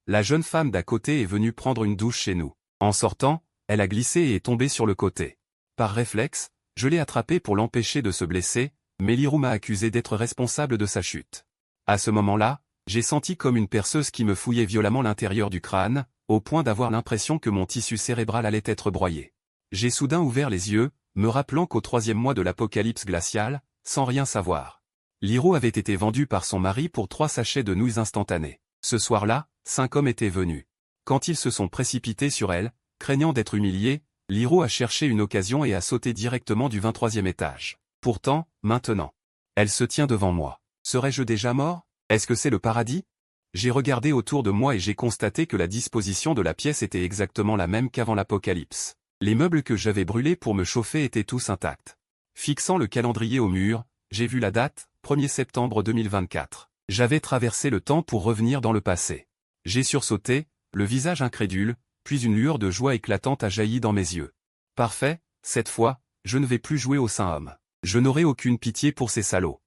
La jeune femme d'à côté est venue prendre une douche chez nous. En sortant, elle a glissé et est tombée sur le côté. Par réflexe, je l'ai attrapée pour l'empêcher de se blesser, mais Lirou m'a accusé d'être responsable de sa chute. À ce moment-là, j'ai senti comme une perceuse qui me fouillait violemment l'intérieur du crâne, au point d'avoir l'impression que mon tissu cérébral allait être broyé. J'ai soudain ouvert les yeux, me rappelant qu'au 3e mois de l'apocalypse glaciale, sans rien savoir, Lirou avait été vendue par son mari pour 3 sachets de nouilles instantanées. Ce soir-là, 5 hommes étaient venus. Quand ils se sont précipités sur elle, craignant d'être humiliés, Lirou a cherché une occasion et a sauté directement du 23e étage. Pourtant, maintenant, elle se tient devant moi. Serais-je déjà mort? Est-ce que c'est le paradis? J'ai regardé autour de moi et j'ai constaté que la disposition de la pièce était exactement la même qu'avant l'apocalypse. Les meubles que j'avais brûlés pour me chauffer étaient tous intacts. Fixant le calendrier au mur, j'ai vu la date, 1er septembre 2024. J'avais traversé le temps pour revenir dans le passé. J'ai sursauté, le visage incrédule, puis une lueur de joie éclatante a jailli dans mes yeux. Parfait, cette fois, je ne vais plus jouer au saint homme. Je n'aurai aucune pitié pour ces salauds.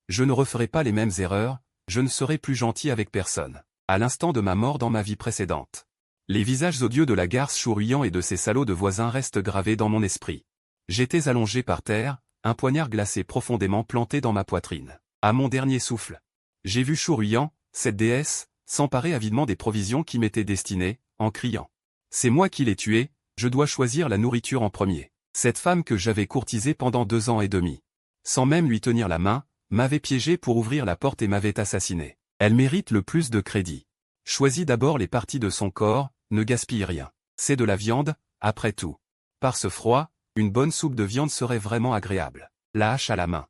Je ne referai pas les mêmes erreurs, je ne serai plus gentil avec personne. À l'instant de ma mort dans ma vie précédente. Les visages odieux de la garce Chouruyant et de ces salauds de voisins restent gravés dans mon esprit. J'étais allongé par terre, un poignard glacé profondément planté dans ma poitrine. À mon dernier souffle. J'ai vu Chouruyant, cette déesse, s'emparer avidement des provisions qui m'étaient destinées, en criant. C'est moi qui l'ai tuée, je dois choisir la nourriture en premier. Cette femme que j'avais courtisée pendant 2 ans et demi. Sans même lui tenir la main, m'avait piégé pour ouvrir la porte et m'avait assassiné. Elle mérite le plus de crédit. Choisis d'abord les parties de son corps, ne gaspille rien. C'est de la viande, après tout. Par ce froid, une bonne soupe de viande serait vraiment agréable. La hache à la main.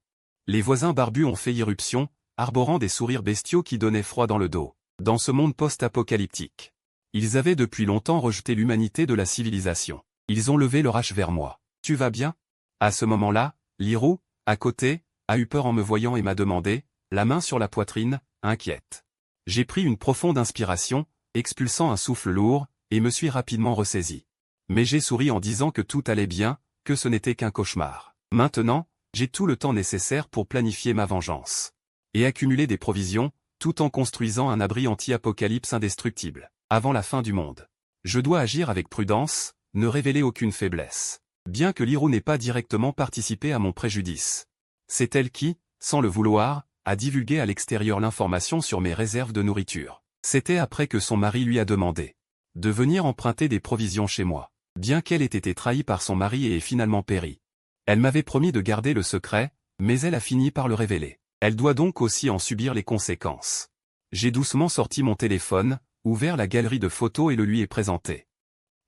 Les voisins barbus ont fait irruption, arborant des sourires bestiaux qui donnaient froid dans le dos. Dans ce monde post-apocalyptique. Ils avaient depuis longtemps rejeté l'humanité de la civilisation. Ils ont levé leur hache vers moi. Tu vas bien? À ce moment-là, Lirou, à côté, a eu peur en me voyant et m'a demandé, la main sur la poitrine, inquiète. J'ai pris une profonde inspiration, expulsant un souffle lourd, et me suis rapidement ressaisi. Mais j'ai souri en disant que tout allait bien, que ce n'était qu'un cauchemar. Maintenant, j'ai tout le temps nécessaire pour planifier ma vengeance. Et accumuler des provisions, tout en construisant un abri anti-apocalypse indestructible. Avant la fin du monde. Je dois agir avec prudence, ne révéler aucune faiblesse. Bien que Lirou n'ait pas directement participé à mon préjudice. C'est elle qui, sans le vouloir, a divulgué à l'extérieur l'information sur mes réserves de nourriture. C'était après que son mari lui a demandé de venir emprunter des provisions chez moi. Bien qu'elle ait été trahie par son mari et ait finalement péri. Elle m'avait promis de garder le secret, mais elle a fini par le révéler. Elle doit donc aussi en subir les conséquences. J'ai doucement sorti mon téléphone, ouvert la galerie de photos et le lui ai présenté.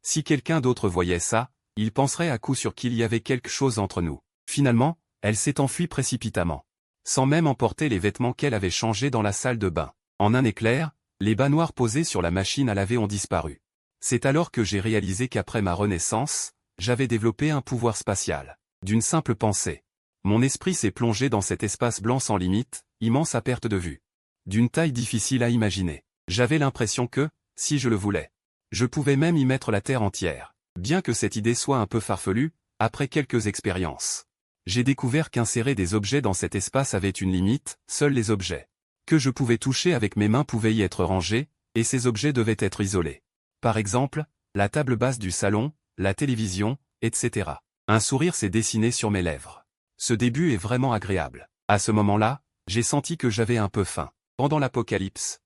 Si quelqu'un d'autre voyait ça, il penserait à coup sûr qu'il y avait quelque chose entre nous. Finalement, elle s'est enfuie précipitamment. Sans même emporter les vêtements qu'elle avait changés dans la salle de bain. En un éclair, les baignoires posées sur la machine à laver ont disparu. C'est alors que j'ai réalisé qu'après ma renaissance, j'avais développé un pouvoir spatial. D'une simple pensée. Mon esprit s'est plongé dans cet espace blanc sans limite, immense à perte de vue. D'une taille difficile à imaginer. J'avais l'impression que, si je le voulais, je pouvais même y mettre la Terre entière. Bien que cette idée soit un peu farfelue, après quelques expériences. J'ai découvert qu'insérer des objets dans cet espace avait une limite, seuls les objets que je pouvais toucher avec mes mains pouvaient y être rangés, et ces objets devaient être isolés. Par exemple, la table basse du salon, la télévision, etc. Un sourire s'est dessiné sur mes lèvres. Ce début est vraiment agréable. À ce moment-là, j'ai senti que j'avais un peu faim. Pendant l'apocalypse,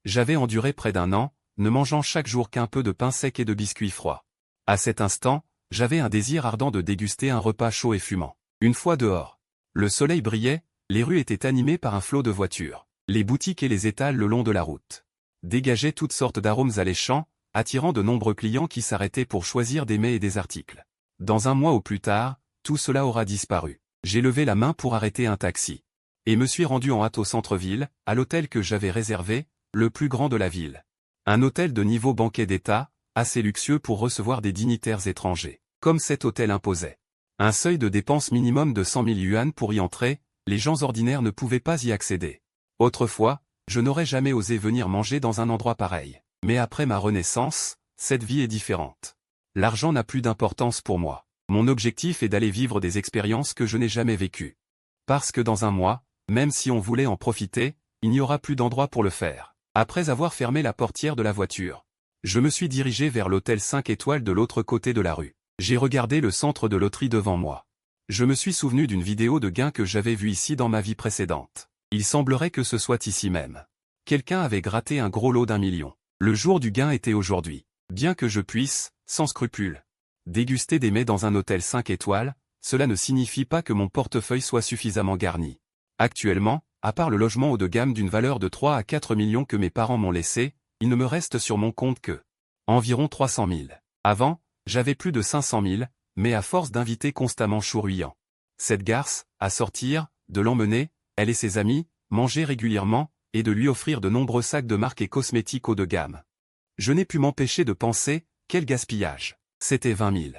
j'avais enduré près d'1 an, ne mangeant chaque jour qu'un peu de pain sec et de biscuits froids. À cet instant, j'avais un désir ardent de déguster un repas chaud et fumant. Une fois dehors, le soleil brillait, les rues étaient animées par un flot de voitures. Les boutiques et les étals le long de la route dégageaient toutes sortes d'arômes alléchants, attirant de nombreux clients qui s'arrêtaient pour choisir des mets et des articles. Dans 1 mois au plus tard, tout cela aura disparu. J'ai levé la main pour arrêter un taxi. Et me suis rendu en hâte au centre-ville, à l'hôtel que j'avais réservé, le plus grand de la ville. Un hôtel de niveau banquet d'État, assez luxueux pour recevoir des dignitaires étrangers. Comme cet hôtel imposait un seuil de dépenses minimum de 100 000 yuan pour y entrer, les gens ordinaires ne pouvaient pas y accéder. Autrefois, je n'aurais jamais osé venir manger dans un endroit pareil. Mais après ma renaissance, cette vie est différente. L'argent n'a plus d'importance pour moi. Mon objectif est d'aller vivre des expériences que je n'ai jamais vécues. Parce que dans 1 mois, Même si on voulait en profiter, il n'y aura plus d'endroit pour le faire. Après avoir fermé la portière de la voiture, je me suis dirigé vers l'hôtel 5 étoiles de l'autre côté de la rue. J'ai regardé le centre de loterie devant moi. Je me suis souvenu d'une vidéo de gain que j'avais vue ici dans ma vie précédente. Il semblerait que ce soit ici même. Quelqu'un avait gratté un gros lot d'1 million. Le jour du gain était aujourd'hui. Bien que je puisse, sans scrupule, déguster des mets dans un hôtel 5 étoiles, cela ne signifie pas que mon portefeuille soit suffisamment garni. Actuellement, à part le logement haut de gamme d'une valeur de 3 à 4 millions que mes parents m'ont laissé, il ne me reste sur mon compte que environ 300 000. Avant, j'avais plus de 500 000, mais à force d'inviter constamment Chouruyant cette garce à sortir, de l'emmener, elle et ses amis, manger régulièrement, et de lui offrir de nombreux sacs de marque et cosmétiques haut de gamme. Je n'ai pu m'empêcher de penser, quel gaspillage. C'était 20 000.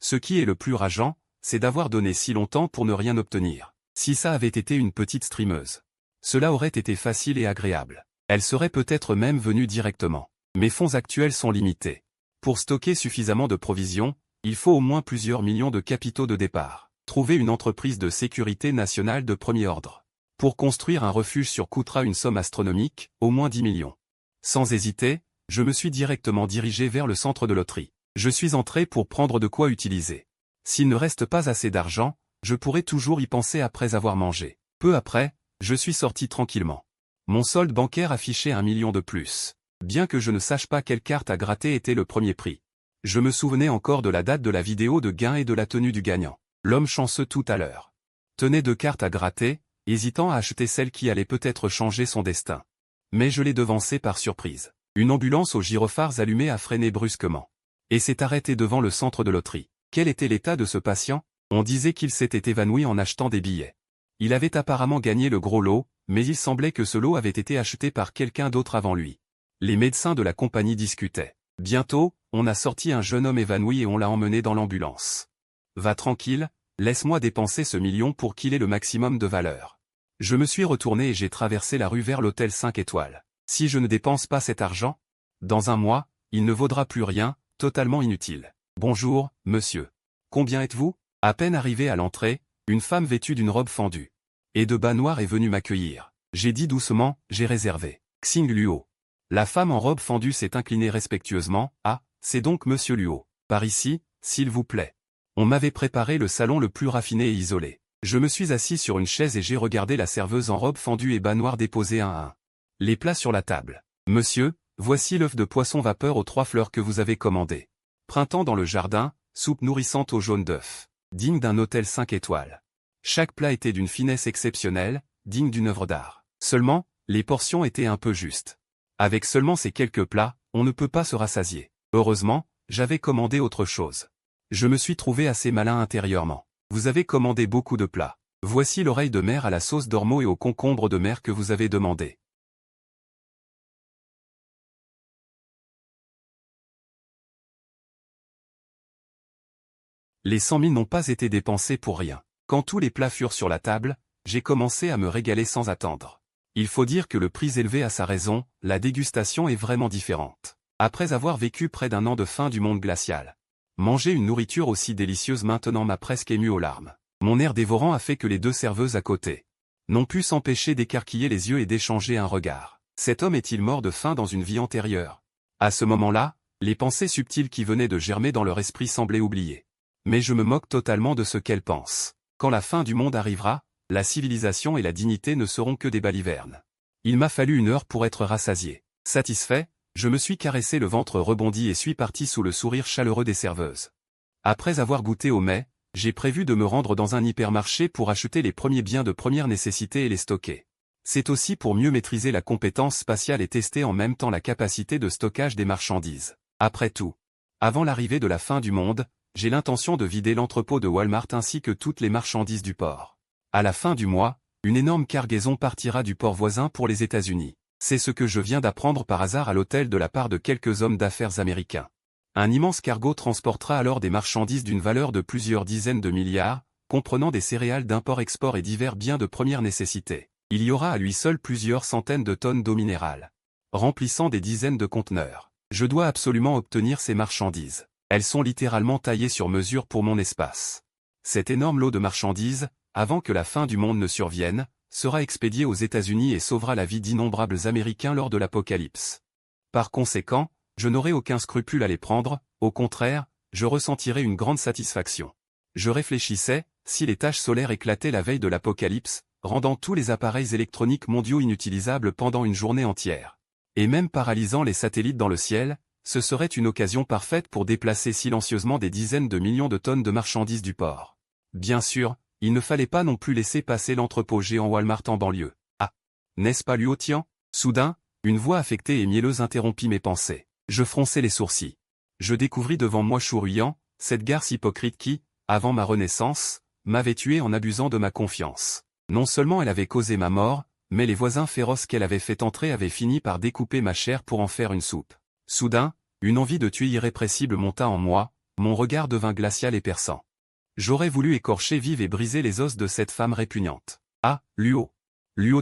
Ce qui est le plus rageant, c'est d'avoir donné si longtemps pour ne rien obtenir. Si ça avait été une petite streameuse, cela aurait été facile et agréable. Elle serait peut-être même venue directement. Mes fonds actuels sont limités. Pour stocker suffisamment de provisions, il faut au moins plusieurs millions de capitaux de départ. Trouver une entreprise de sécurité nationale de premier ordre. Pour construire un refuge coûtera une somme astronomique, au moins 10 millions. Sans hésiter, je me suis directement dirigé vers le centre de loterie. Je suis entré pour prendre de quoi utiliser. S'il ne reste pas assez d'argent, je pourrai toujours y penser après avoir mangé. Peu après, je suis sorti tranquillement. Mon solde bancaire affichait 1 million de plus. Bien que je ne sache pas quelle carte à gratter était le premier prix. Je me souvenais encore de la date de la vidéo de gain et de la tenue du gagnant. L'homme chanceux tout à l'heure tenait 2 cartes à gratter, hésitant à acheter celle qui allait peut-être changer son destin. Mais je l'ai devancé par surprise. Une ambulance aux gyrophares allumés a freiné brusquement. Et s'est arrêtée devant le centre de loterie. Quel était l'état de ce patient? On disait qu'il s'était évanoui en achetant des billets. Il avait apparemment gagné le gros lot, mais il semblait que ce lot avait été acheté par quelqu'un d'autre avant lui. Les médecins de la compagnie discutaient. Bientôt, on a sorti un jeune homme évanoui et on l'a emmené dans l'ambulance. Va tranquille, laisse-moi dépenser ce million pour qu'il ait le maximum de valeur. Je me suis retourné et j'ai traversé la rue vers l'hôtel 5 étoiles. Si je ne dépense pas cet argent, dans un mois, il ne vaudra plus rien, totalement inutile. Bonjour, monsieur. Combien êtes-vous? À peine arrivé à l'entrée, une femme vêtue d'une robe fendue et de bas noirs est venue m'accueillir. J'ai dit doucement, j'ai réservé. Xing Luo. La femme en robe fendue s'est inclinée respectueusement. Ah, c'est donc monsieur Luo. Par ici, s'il vous plaît. On m'avait préparé le salon le plus raffiné et isolé. Je me suis assis sur une chaise et j'ai regardé la serveuse en robe fendue et bas noirs déposer un à un les plats sur la table. Monsieur, voici l'œuf de poisson vapeur aux 3 fleurs que vous avez commandé. Printemps dans le jardin, soupe nourrissante au jaune d'œuf. Digne d'un hôtel 5 étoiles. Chaque plat était d'une finesse exceptionnelle, digne d'une œuvre d'art. Seulement, les portions étaient un peu justes. Avec seulement ces quelques plats, on ne peut pas se rassasier. Heureusement, j'avais commandé autre chose. Je me suis trouvé assez malin intérieurement. Vous avez commandé beaucoup de plats. Voici l'oreille de mer à la sauce d'ormeau et au concombre de mer que vous avez demandé. Les 100 000 n'ont pas été dépensés pour rien. Quand tous les plats furent sur la table, j'ai commencé à me régaler sans attendre. Il faut dire que le prix élevé a sa raison, la dégustation est vraiment différente. Après avoir vécu près d'1 an de fin du monde glacial, manger une nourriture aussi délicieuse maintenant m'a presque ému aux larmes. Mon air dévorant a fait que les 2 serveuses à côté n'ont pu s'empêcher d'écarquiller les yeux et d'échanger un regard. Cet homme est-il mort de faim dans une vie antérieure? À ce moment-là, les pensées subtiles qui venaient de germer dans leur esprit semblaient oubliées. Mais je me moque totalement de ce qu'elles pensent. Quand la fin du monde arrivera, la civilisation et la dignité ne seront que des balivernes. Il m'a fallu 1 heure pour être rassasié. Satisfait, je me suis caressé le ventre rebondi et suis parti sous le sourire chaleureux des serveuses. Après avoir goûté au mets, j'ai prévu de me rendre dans un hypermarché pour acheter les premiers biens de première nécessité et les stocker. C'est aussi pour mieux maîtriser la compétence spatiale et tester en même temps la capacité de stockage des marchandises. Après tout, avant l'arrivée de la fin du monde, j'ai l'intention de vider l'entrepôt de Walmart ainsi que toutes les marchandises du port. À la fin du mois, une énorme cargaison partira du port voisin pour les États-Unis. C'est ce que je viens d'apprendre par hasard à l'hôtel de la part de quelques hommes d'affaires américains. Un immense cargo transportera alors des marchandises d'une valeur de plusieurs dizaines de milliards, comprenant des céréales d'import-export et divers biens de première nécessité. Il y aura à lui seul plusieurs centaines de tonnes d'eau minérale, remplissant des dizaines de conteneurs. Je dois absolument obtenir ces marchandises. Elles sont littéralement taillées sur mesure pour mon espace. Cet énorme lot de marchandises, avant que la fin du monde ne survienne, sera expédié aux États-Unis et sauvera la vie d'innombrables Américains lors de l'apocalypse. Par conséquent, je n'aurai aucun scrupule à les prendre, au contraire, je ressentirai une grande satisfaction. Je réfléchissais, si les taches solaires éclataient la veille de l'apocalypse, rendant tous les appareils électroniques mondiaux inutilisables pendant une journée entière, et même paralysant les satellites dans le ciel, ce serait une occasion parfaite pour déplacer silencieusement des dizaines de millions de tonnes de marchandises du port. Bien sûr, il ne fallait pas non plus laisser passer l'entrepôt géant Walmart en banlieue. Ah, n'est-ce pas Luo Tian? Soudain, une voix affectée et mielleuse interrompit mes pensées. Je fronçai les sourcils. Je découvris devant moi Shu Ruiyan, cette garce hypocrite qui, avant ma renaissance, m'avait tué en abusant de ma confiance. Non seulement elle avait causé ma mort, mais les voisins féroces qu'elle avait fait entrer avaient fini par découper ma chair pour en faire une soupe. Soudain, une envie de tuer irrépressible monta en moi, mon regard devint glacial et perçant. J'aurais voulu écorcher vive et briser les os de cette femme répugnante. Ah, Luo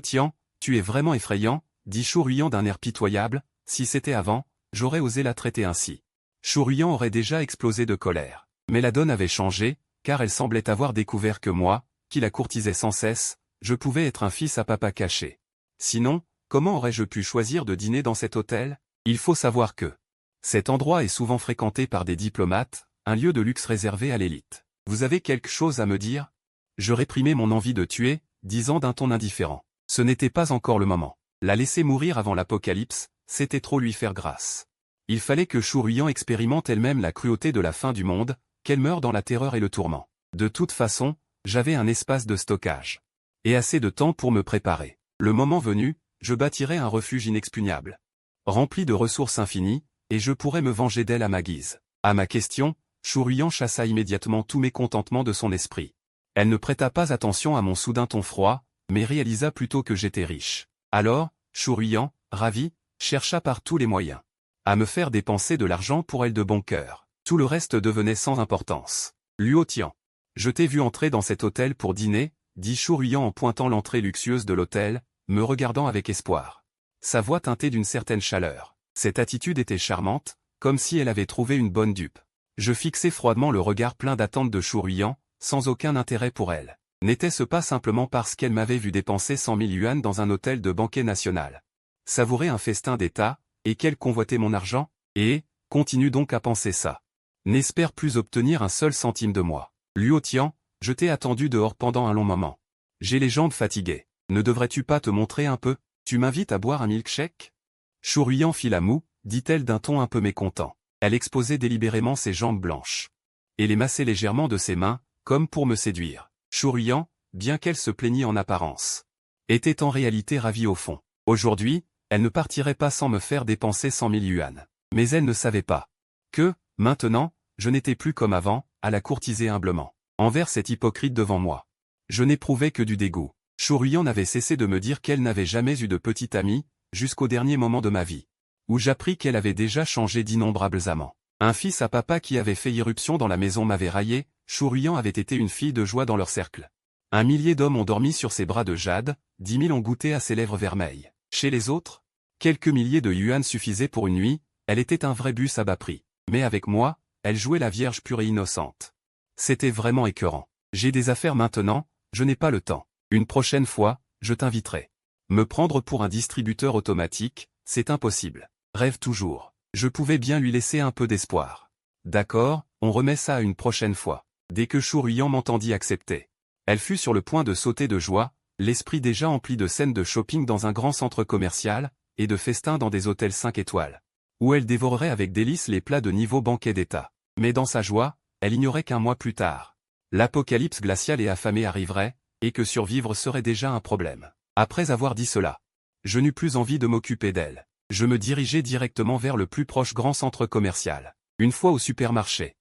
Tian, tu es vraiment effrayant, dit Shu Ruiyan d'un air pitoyable, si c'était avant, j'aurais osé la traiter ainsi. Shu Ruiyan aurait déjà explosé de colère. Mais la donne avait changé, car elle semblait avoir découvert que moi, qui la courtisais sans cesse, je pouvais être un fils à papa caché. Sinon, comment aurais-je pu choisir de dîner dans cet hôtel? Il faut savoir que cet endroit est souvent fréquenté par des diplomates, un lieu de luxe réservé à l'élite. Vous avez quelque chose à me dire? Je réprimai mon envie de tuer, disant d'un ton indifférent. Ce n'était pas encore le moment. La laisser mourir avant l'apocalypse, c'était trop lui faire grâce. Il fallait que Shu Ruiyan expérimente elle-même la cruauté de la fin du monde, qu'elle meure dans la terreur et le tourment. De toute façon, j'avais un espace de stockage. Et assez de temps pour me préparer. Le moment venu, je bâtirais un refuge inexpugnable. Rempli de ressources infinies, et je pourrais me venger d'elle à ma guise. À ma question, Shu Ruiyan chassa immédiatement tout mécontentement de son esprit. Elle ne prêta pas attention à mon soudain ton froid, mais réalisa plutôt que j'étais riche. Alors, Shu Ruiyan, ravi, chercha par tous les moyens à me faire dépenser de l'argent pour elle de bon cœur. Tout le reste devenait sans importance. Luo Tian. Je t'ai vu entrer dans cet hôtel pour dîner, dit Shu Ruiyan en pointant l'entrée luxueuse de l'hôtel, me regardant avec espoir. Sa voix teintait d'une certaine chaleur. Cette attitude était charmante, comme si elle avait trouvé une bonne dupe. Je fixai froidement le regard plein d'attente de Shu Ruiyan, sans aucun intérêt pour elle. N'était-ce pas simplement parce qu'elle m'avait vu dépenser 100 000 yuans dans un hôtel de banquet national? Savourer un festin d'État, et qu'elle convoitait mon argent? Et, continue donc à penser ça. N'espère plus obtenir un seul centime de moi. Luo Tian, je t'ai attendu dehors pendant un long moment. J'ai les jambes fatiguées. Ne devrais-tu pas te montrer un peu? Tu m'invites à boire un milkshake? Shu Ruiyan fit la moue, dit-elle d'un ton un peu mécontent. Elle exposait délibérément ses jambes blanches. Et les massait légèrement de ses mains, comme pour me séduire. Shu Ruiyan, bien qu'elle se plaignît en apparence, était en réalité ravie au fond. Aujourd'hui, elle ne partirait pas sans me faire dépenser 100 000 yuans. Mais elle ne savait pas que, maintenant, je n'étais plus comme avant, à la courtiser humblement. Envers cette hypocrite devant moi, je n'éprouvais que du dégoût. Shu Ruiyan n'avait cessé de me dire qu'elle n'avait jamais eu de petite amie, jusqu'au dernier moment de ma vie, où j'appris qu'elle avait déjà changé d'innombrables amants. Un fils à papa qui avait fait irruption dans la maison m'avait raillé, Shu Ruiyan avait été une fille de joie dans leur cercle. 1 millier d'hommes ont dormi sur ses bras de jade, 10 000 ont goûté à ses lèvres vermeilles. Chez les autres, quelques milliers de yuans suffisaient pour une nuit, elle était un vrai bus à bas prix. Mais avec moi, elle jouait la vierge pure et innocente. C'était vraiment écœurant. J'ai des affaires maintenant, je n'ai pas le temps. Une prochaine fois, je t'inviterai. Me prendre pour un distributeur automatique, c'est impossible. Rêve toujours. Je pouvais bien lui laisser un peu d'espoir. D'accord, on remet ça à une prochaine fois. Dès que Shu Ruiyan m'entendit accepter, elle fut sur le point de sauter de joie, l'esprit déjà empli de scènes de shopping dans un grand centre commercial, et de festins dans des hôtels 5 étoiles, où elle dévorerait avec délice les plats de niveau banquet d'État. Mais dans sa joie, elle ignorait qu'un mois plus tard, l'apocalypse glaciale et affamée arriverait, et que survivre serait déjà un problème. Après avoir dit cela, je n'eus plus envie de m'occuper d'elle. Je me dirigeai directement vers le plus proche grand centre commercial. Une fois au supermarché,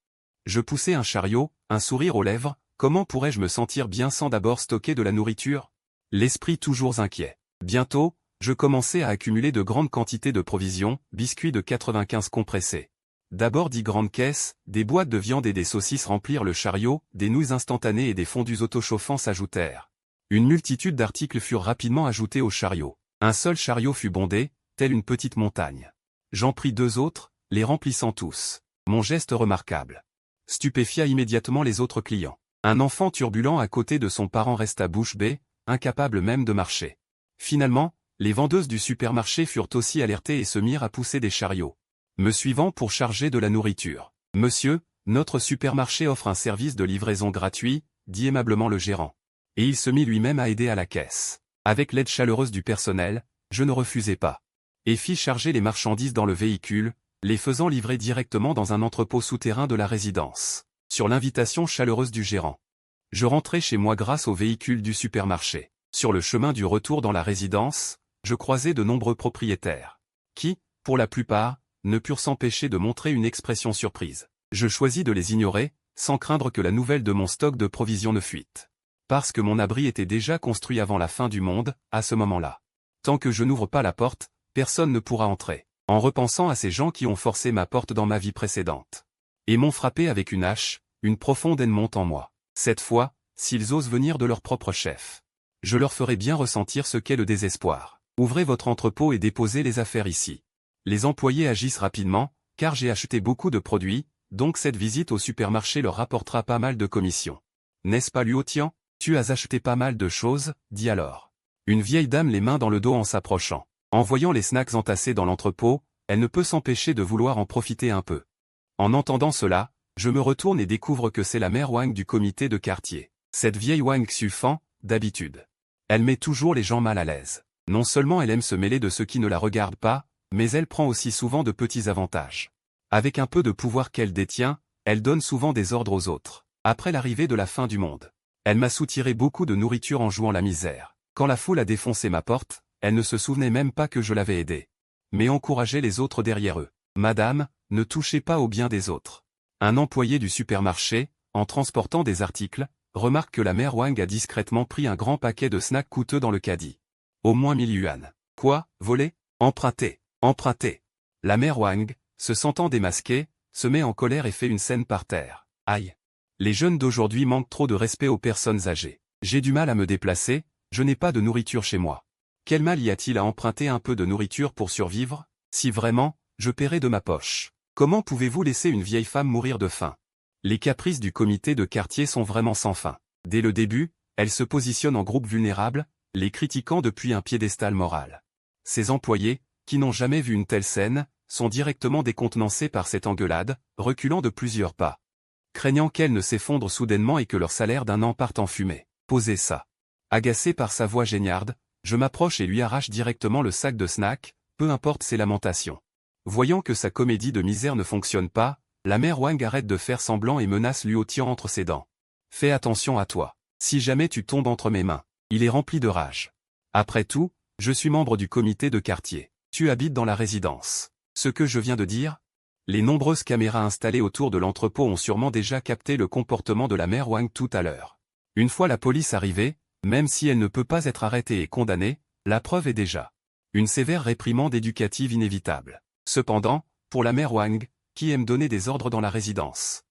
je poussai un chariot, un sourire aux lèvres. Comment pourrais-je me sentir bien sans d'abord stocker de la nourriture? L'esprit toujours inquiet. Bientôt, je commençai à accumuler de grandes quantités de provisions, biscuits de 95 compressés. D'abord 10 grandes caisses, des boîtes de viande et des saucisses remplirent le chariot, des nouilles instantanées et des fondus autochauffants s'ajoutèrent. Une multitude d'articles furent rapidement ajoutés au chariot. Un seul chariot fut bondé, telle une petite montagne. J'en pris 2 autres, les remplissant tous. Mon geste remarquable stupéfia immédiatement les autres clients. Un enfant turbulent à côté de son parent resta bouche bée, incapable même de marcher. Finalement, les vendeuses du supermarché furent aussi alertées et se mirent à pousser des chariots, me suivant pour charger de la nourriture. « Monsieur, notre supermarché offre un service de livraison gratuit », dit aimablement le gérant. Et il se mit lui-même à aider à la caisse. Avec l'aide chaleureuse du personnel, je ne refusai pas. Et fis charger les marchandises dans le véhicule, les faisant livrer directement dans un entrepôt souterrain de la résidence. Sur l'invitation chaleureuse du gérant, je rentrai chez moi grâce au véhicule du supermarché. Sur le chemin du retour dans la résidence, je croisai de nombreux propriétaires, qui, pour la plupart, ne purent s'empêcher de montrer une expression surprise. Je choisis de les ignorer, sans craindre que la nouvelle de mon stock de provisions ne fuite. Parce que mon abri était déjà construit avant la fin du monde, à ce moment-là. Tant que je n'ouvre pas la porte, personne ne pourra entrer. En repensant à ces gens qui ont forcé ma porte dans ma vie précédente, et m'ont frappé avec une hache, une profonde haine monte en moi. Cette fois, s'ils osent venir de leur propre chef, je leur ferai bien ressentir ce qu'est le désespoir. Ouvrez votre entrepôt et déposez les affaires ici. Les employés agissent rapidement, car j'ai acheté beaucoup de produits, donc cette visite au supermarché leur rapportera pas mal de commissions. N'est-ce pas Luotian? Tu as acheté pas mal de choses, dit alors une vieille dame les mains dans le dos en s'approchant. En voyant les snacks entassés dans l'entrepôt, elle ne peut s'empêcher de vouloir en profiter un peu. En entendant cela, je me retourne et découvre que c'est la mère Wang du comité de quartier. Cette vieille Wang Xufan, d'habitude. Elle met toujours les gens mal à l'aise. Non seulement elle aime se mêler de ceux qui ne la regardent pas, mais elle prend aussi souvent de petits avantages. Avec un peu de pouvoir qu'elle détient, elle donne souvent des ordres aux autres. Après l'arrivée de la fin du monde, elle m'a soutiré beaucoup de nourriture en jouant la misère. Quand la foule a défoncé ma porte, elle ne se souvenait même pas que je l'avais aidée, mais encourageait les autres derrière eux. Madame, ne touchez pas au bien des autres. Un employé du supermarché, en transportant des articles, remarque que la mère Wang a discrètement pris un grand paquet de snacks coûteux dans le caddie. Au moins 1000 yuan. Quoi, voler? Emprunter, emprunter. La mère Wang, se sentant démasquée, se met en colère et fait une scène par terre. Aïe. Les jeunes d'aujourd'hui manquent trop de respect aux personnes âgées. J'ai du mal à me déplacer, je n'ai pas de nourriture chez moi. Quel mal y a-t-il à emprunter un peu de nourriture pour survivre? Si vraiment, je paierai de ma poche. Comment pouvez-vous laisser une vieille femme mourir de faim? Les caprices du comité de quartier sont vraiment sans fin. Dès le début, elle se positionne en groupe vulnérable, les critiquant depuis un piédestal moral. Ces employés, qui n'ont jamais vu une telle scène, sont directement décontenancés par cette engueulade, reculant de plusieurs pas, craignant qu'elle ne s'effondre soudainement et que leur salaire d'un an parte en fumée. Posez ça. Agacé par sa voix géniarde, je m'approche et lui arrache directement le sac de snacks, peu importe ses lamentations. Voyant que sa comédie de misère ne fonctionne pas, la mère Wang arrête de faire semblant et menace Luotian entre ses dents. Fais attention à toi. Si jamais tu tombes entre mes mains. Il est rempli de rage. Après tout, je suis membre du comité de quartier. Tu habites dans la résidence. Ce que je viens de dire? Les nombreuses caméras installées autour de l'entrepôt ont sûrement déjà capté le comportement de la mère Wang tout à l'heure. Une fois la police arrivée, même si elle ne peut pas être arrêtée et condamnée, la preuve est déjà une sévère réprimande éducative inévitable. Cependant, pour la mère Wang, qui aime donner des ordres dans la résidence,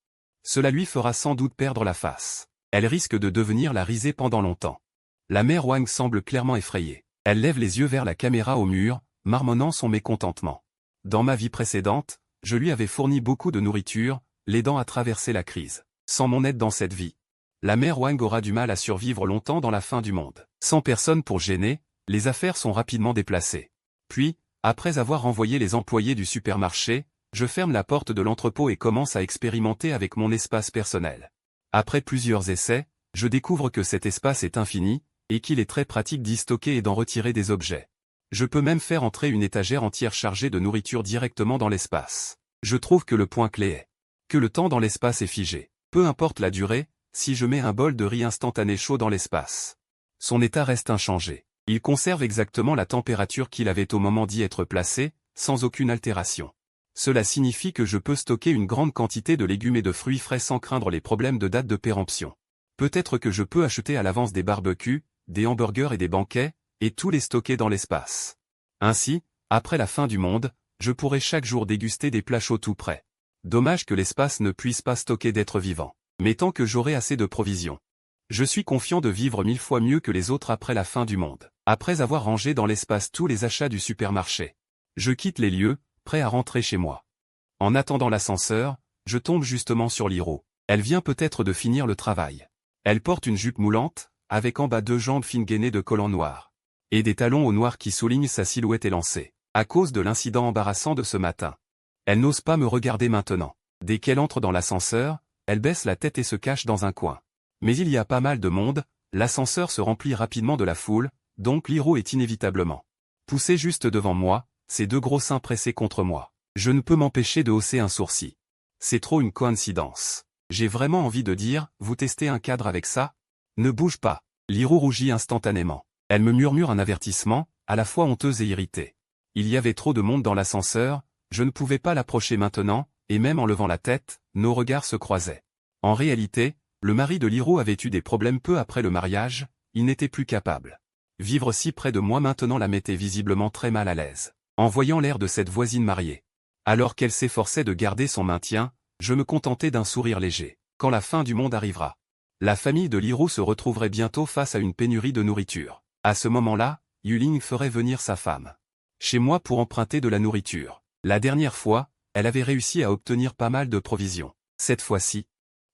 cela lui fera sans doute perdre la face. Elle risque de devenir la risée pendant longtemps. La mère Wang semble clairement effrayée. Elle lève les yeux vers la caméra au mur, marmonnant son mécontentement. Dans ma vie précédente, je lui avais fourni beaucoup de nourriture, l'aidant à traverser la crise. Sans mon aide dans cette vie, la mère Wang aura du mal à survivre longtemps dans la fin du monde. Sans personne pour gêner, les affaires sont rapidement déplacées. Puis, après avoir renvoyé les employés du supermarché, je ferme la porte de l'entrepôt et commence à expérimenter avec mon espace personnel. Après plusieurs essais, je découvre que cet espace est infini, et qu'il est très pratique d'y stocker et d'en retirer des objets. Je peux même faire entrer une étagère entière chargée de nourriture directement dans l'espace. Je trouve que le point clé est que le temps dans l'espace est figé. Peu importe la durée, si je mets un bol de riz instantané chaud dans l'espace, son état reste inchangé. Il conserve exactement la température qu'il avait au moment d'y être placé, sans aucune altération. Cela signifie que je peux stocker une grande quantité de légumes et de fruits frais sans craindre les problèmes de date de péremption. Peut-être que je peux acheter à l'avance des barbecues, des hamburgers et des banquets, et tous les stocker dans l'espace. Ainsi, après la fin du monde, je pourrai chaque jour déguster des plats chauds tout prêts. Dommage que l'espace ne puisse pas stocker d'êtres vivants. Mais tant que j'aurai assez de provisions, je suis confiant de vivre 1000 fois mieux que les autres après la fin du monde. Après avoir rangé dans l'espace tous les achats du supermarché, je quitte les lieux, prêt à rentrer chez moi. En attendant l'ascenseur, je tombe justement sur Liro. Elle vient peut-être de finir le travail. Elle porte une jupe moulante, avec en bas 2 jambes fines gainées de collants noirs. Et des talons au noir qui soulignent sa silhouette élancée. À cause de l'incident embarrassant de ce matin. Elle n'ose pas me regarder maintenant. Dès qu'elle entre dans l'ascenseur, elle baisse la tête et se cache dans un coin. Mais il y a pas mal de monde, l'ascenseur se remplit rapidement de la foule, donc Liro est inévitablement poussé juste devant moi, ses 2 gros seins pressés contre moi. Je ne peux m'empêcher de hausser un sourcil. C'est trop une coïncidence. J'ai vraiment envie de dire, vous testez un cadre avec ça? Ne bouge pas. Liro rougit instantanément. Elle me murmure un avertissement, à la fois honteuse et irritée. Il y avait trop de monde dans l'ascenseur, je ne pouvais pas l'approcher maintenant, et même en levant la tête, nos regards se croisaient. En réalité, le mari de Liro avait eu des problèmes peu après le mariage, il n'était plus capable. Vivre si près de moi maintenant la mettait visiblement très mal à l'aise. En voyant l'air de cette voisine mariée. Alors qu'elle s'efforçait de garder son maintien, je me contentais d'un sourire léger. Quand la fin du monde arrivera. La famille de Liro se retrouverait bientôt face à une pénurie de nourriture. À ce moment-là, Yuling ferait venir sa femme chez moi pour emprunter de la nourriture. La dernière fois, elle avait réussi à obtenir pas mal de provisions. Cette fois-ci,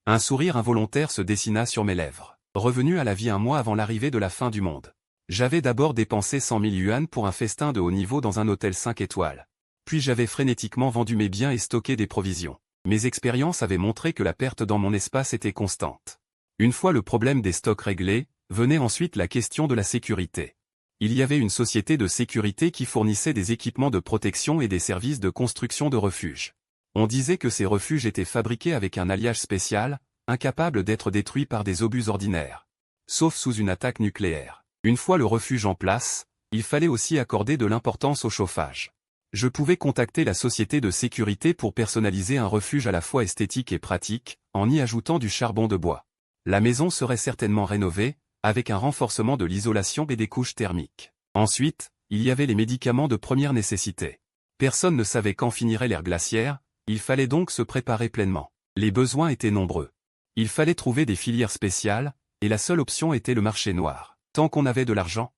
un sourire involontaire se dessina sur mes lèvres. Revenu à la vie un mois avant l'arrivée de la fin du monde. J'avais d'abord dépensé 100 000 yuan pour un festin de haut niveau dans un hôtel 5 étoiles. Puis j'avais frénétiquement vendu mes biens et stocké des provisions. Mes expériences avaient montré que la perte dans mon espace était constante. Une fois le problème des stocks réglé, venait ensuite la question de la sécurité. Il y avait une société de sécurité qui fournissait des équipements de protection et des services de construction de refuges. On disait que ces refuges étaient fabriqués avec un alliage spécial, incapable d'être détruit par des obus ordinaires. Sauf sous une attaque nucléaire. Une fois le refuge en place, il fallait aussi accorder de l'importance au chauffage. Je pouvais contacter la société de sécurité pour personnaliser un refuge à la fois esthétique et pratique, en y ajoutant du charbon de bois. La maison serait certainement rénovée, avec un renforcement de l'isolation et des couches thermiques. Ensuite, il y avait les médicaments de première nécessité. Personne ne savait quand finirait l'ère glaciaire, il fallait donc se préparer pleinement. Les besoins étaient nombreux. Il fallait trouver des filières spéciales, et la seule option était le marché noir. Tant qu'on avait de l'argent,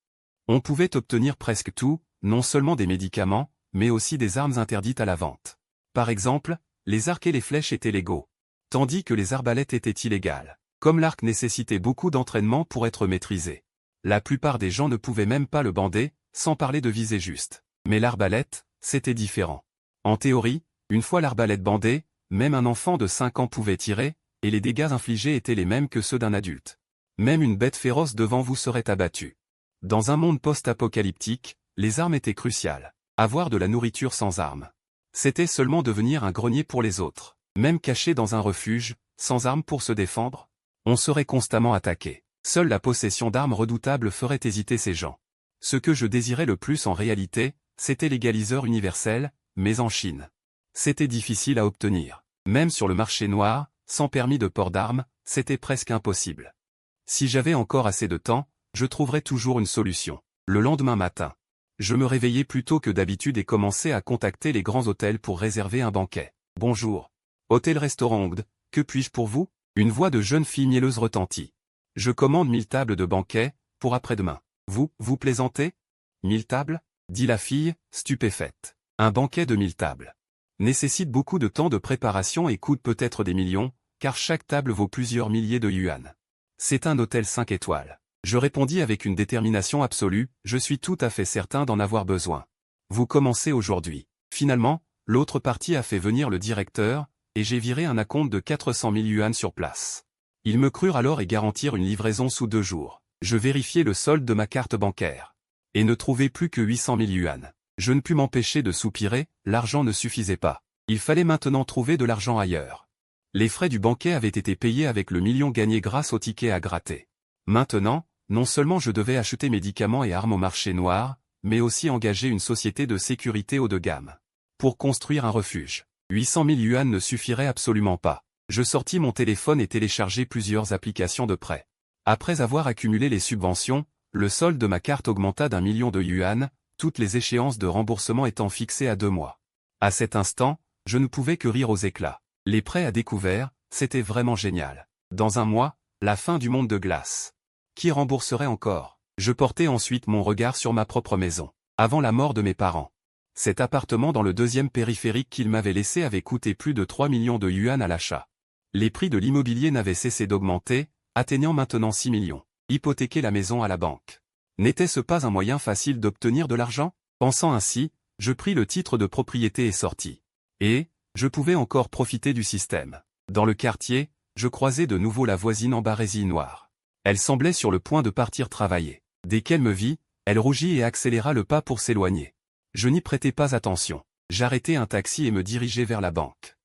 on pouvait obtenir presque tout, non seulement des médicaments, mais aussi des armes interdites à la vente. Par exemple, les arcs et les flèches étaient légaux, tandis que les arbalètes étaient illégales. Comme l'arc nécessitait beaucoup d'entraînement pour être maîtrisé. La plupart des gens ne pouvaient même pas le bander, sans parler de viser juste. Mais l'arbalète, c'était différent. En théorie, une fois l'arbalète bandée, même un enfant de 5 ans pouvait tirer, et les dégâts infligés étaient les mêmes que ceux d'un adulte. Même une bête féroce devant vous serait abattue. Dans un monde post-apocalyptique, les armes étaient cruciales. Avoir de la nourriture sans armes. C'était seulement devenir un grenier pour les autres. Même caché dans un refuge, sans armes pour se défendre, on serait constamment attaqué. Seule la possession d'armes redoutables ferait hésiter ces gens. Ce que je désirais le plus en réalité, c'était l'égaliseur universel, mais en Chine. C'était difficile à obtenir. Même sur le marché noir, sans permis de port d'armes, c'était presque impossible. Si j'avais encore assez de temps, je trouverais toujours une solution. Le lendemain matin, je me réveillais plus tôt que d'habitude et commençais à contacter les grands hôtels pour réserver un banquet. Bonjour. Hôtel-restaurant Ongde, que puis-je pour vous? Une voix de jeune fille mielleuse retentit. Je commande 1000 tables de banquet, pour après-demain. Vous plaisantez? 1000 tables? Dit la fille, stupéfaite. Un banquet de 1000 tables. Nécessite beaucoup de temps de préparation et coûte peut-être des millions, car chaque table vaut plusieurs milliers de yuan. C'est un hôtel 5 étoiles. Je répondis avec une détermination absolue, je suis tout à fait certain d'en avoir besoin. Vous commencez aujourd'hui. Finalement, l'autre partie a fait venir le directeur, et j'ai viré un acompte de 400 000 yuan sur place. Ils me crurent alors et garantirent une livraison sous 2 jours. Je vérifiai le solde de ma carte bancaire. Et ne trouvai plus que 800 000 yuan. Je ne pus m'empêcher de soupirer, l'argent ne suffisait pas. Il fallait maintenant trouver de l'argent ailleurs. Les frais du banquet avaient été payés avec le million gagné grâce au ticket à gratter. Maintenant, non seulement je devais acheter médicaments et armes au marché noir, mais aussi engager une société de sécurité haut de gamme. Pour construire un refuge. 800 000 yuan ne suffirait absolument pas. Je sortis mon téléphone et téléchargeai plusieurs applications de prêt. Après avoir accumulé les subventions, le solde de ma carte augmenta d'1 million de yuan, toutes les échéances de remboursement étant fixées à 2 mois. À cet instant, je ne pouvais que rire aux éclats. Les prêts à découvert, c'était vraiment génial. Dans un mois, la fin du monde de glace. Qui rembourserait encore? Je portai ensuite mon regard sur ma propre maison. Avant la mort de mes parents. Cet appartement dans le deuxième périphérique qu'il m'avait laissé avait coûté plus de 3 millions de yuan à l'achat. Les prix de l'immobilier n'avaient cessé d'augmenter, atteignant maintenant 6 millions. Hypothéquer la maison à la banque. N'était-ce pas un moyen facile d'obtenir de l'argent? Pensant ainsi, je pris le titre de propriété et sortis. Et, je pouvais encore profiter du système. Dans le quartier, je croisai de nouveau la voisine en barésie noire. Elle semblait sur le point de partir travailler. Dès qu'elle me vit, elle rougit et accéléra le pas pour s'éloigner. Je n'y prêtai pas attention. J'arrêtai un taxi et me dirigeai vers la banque.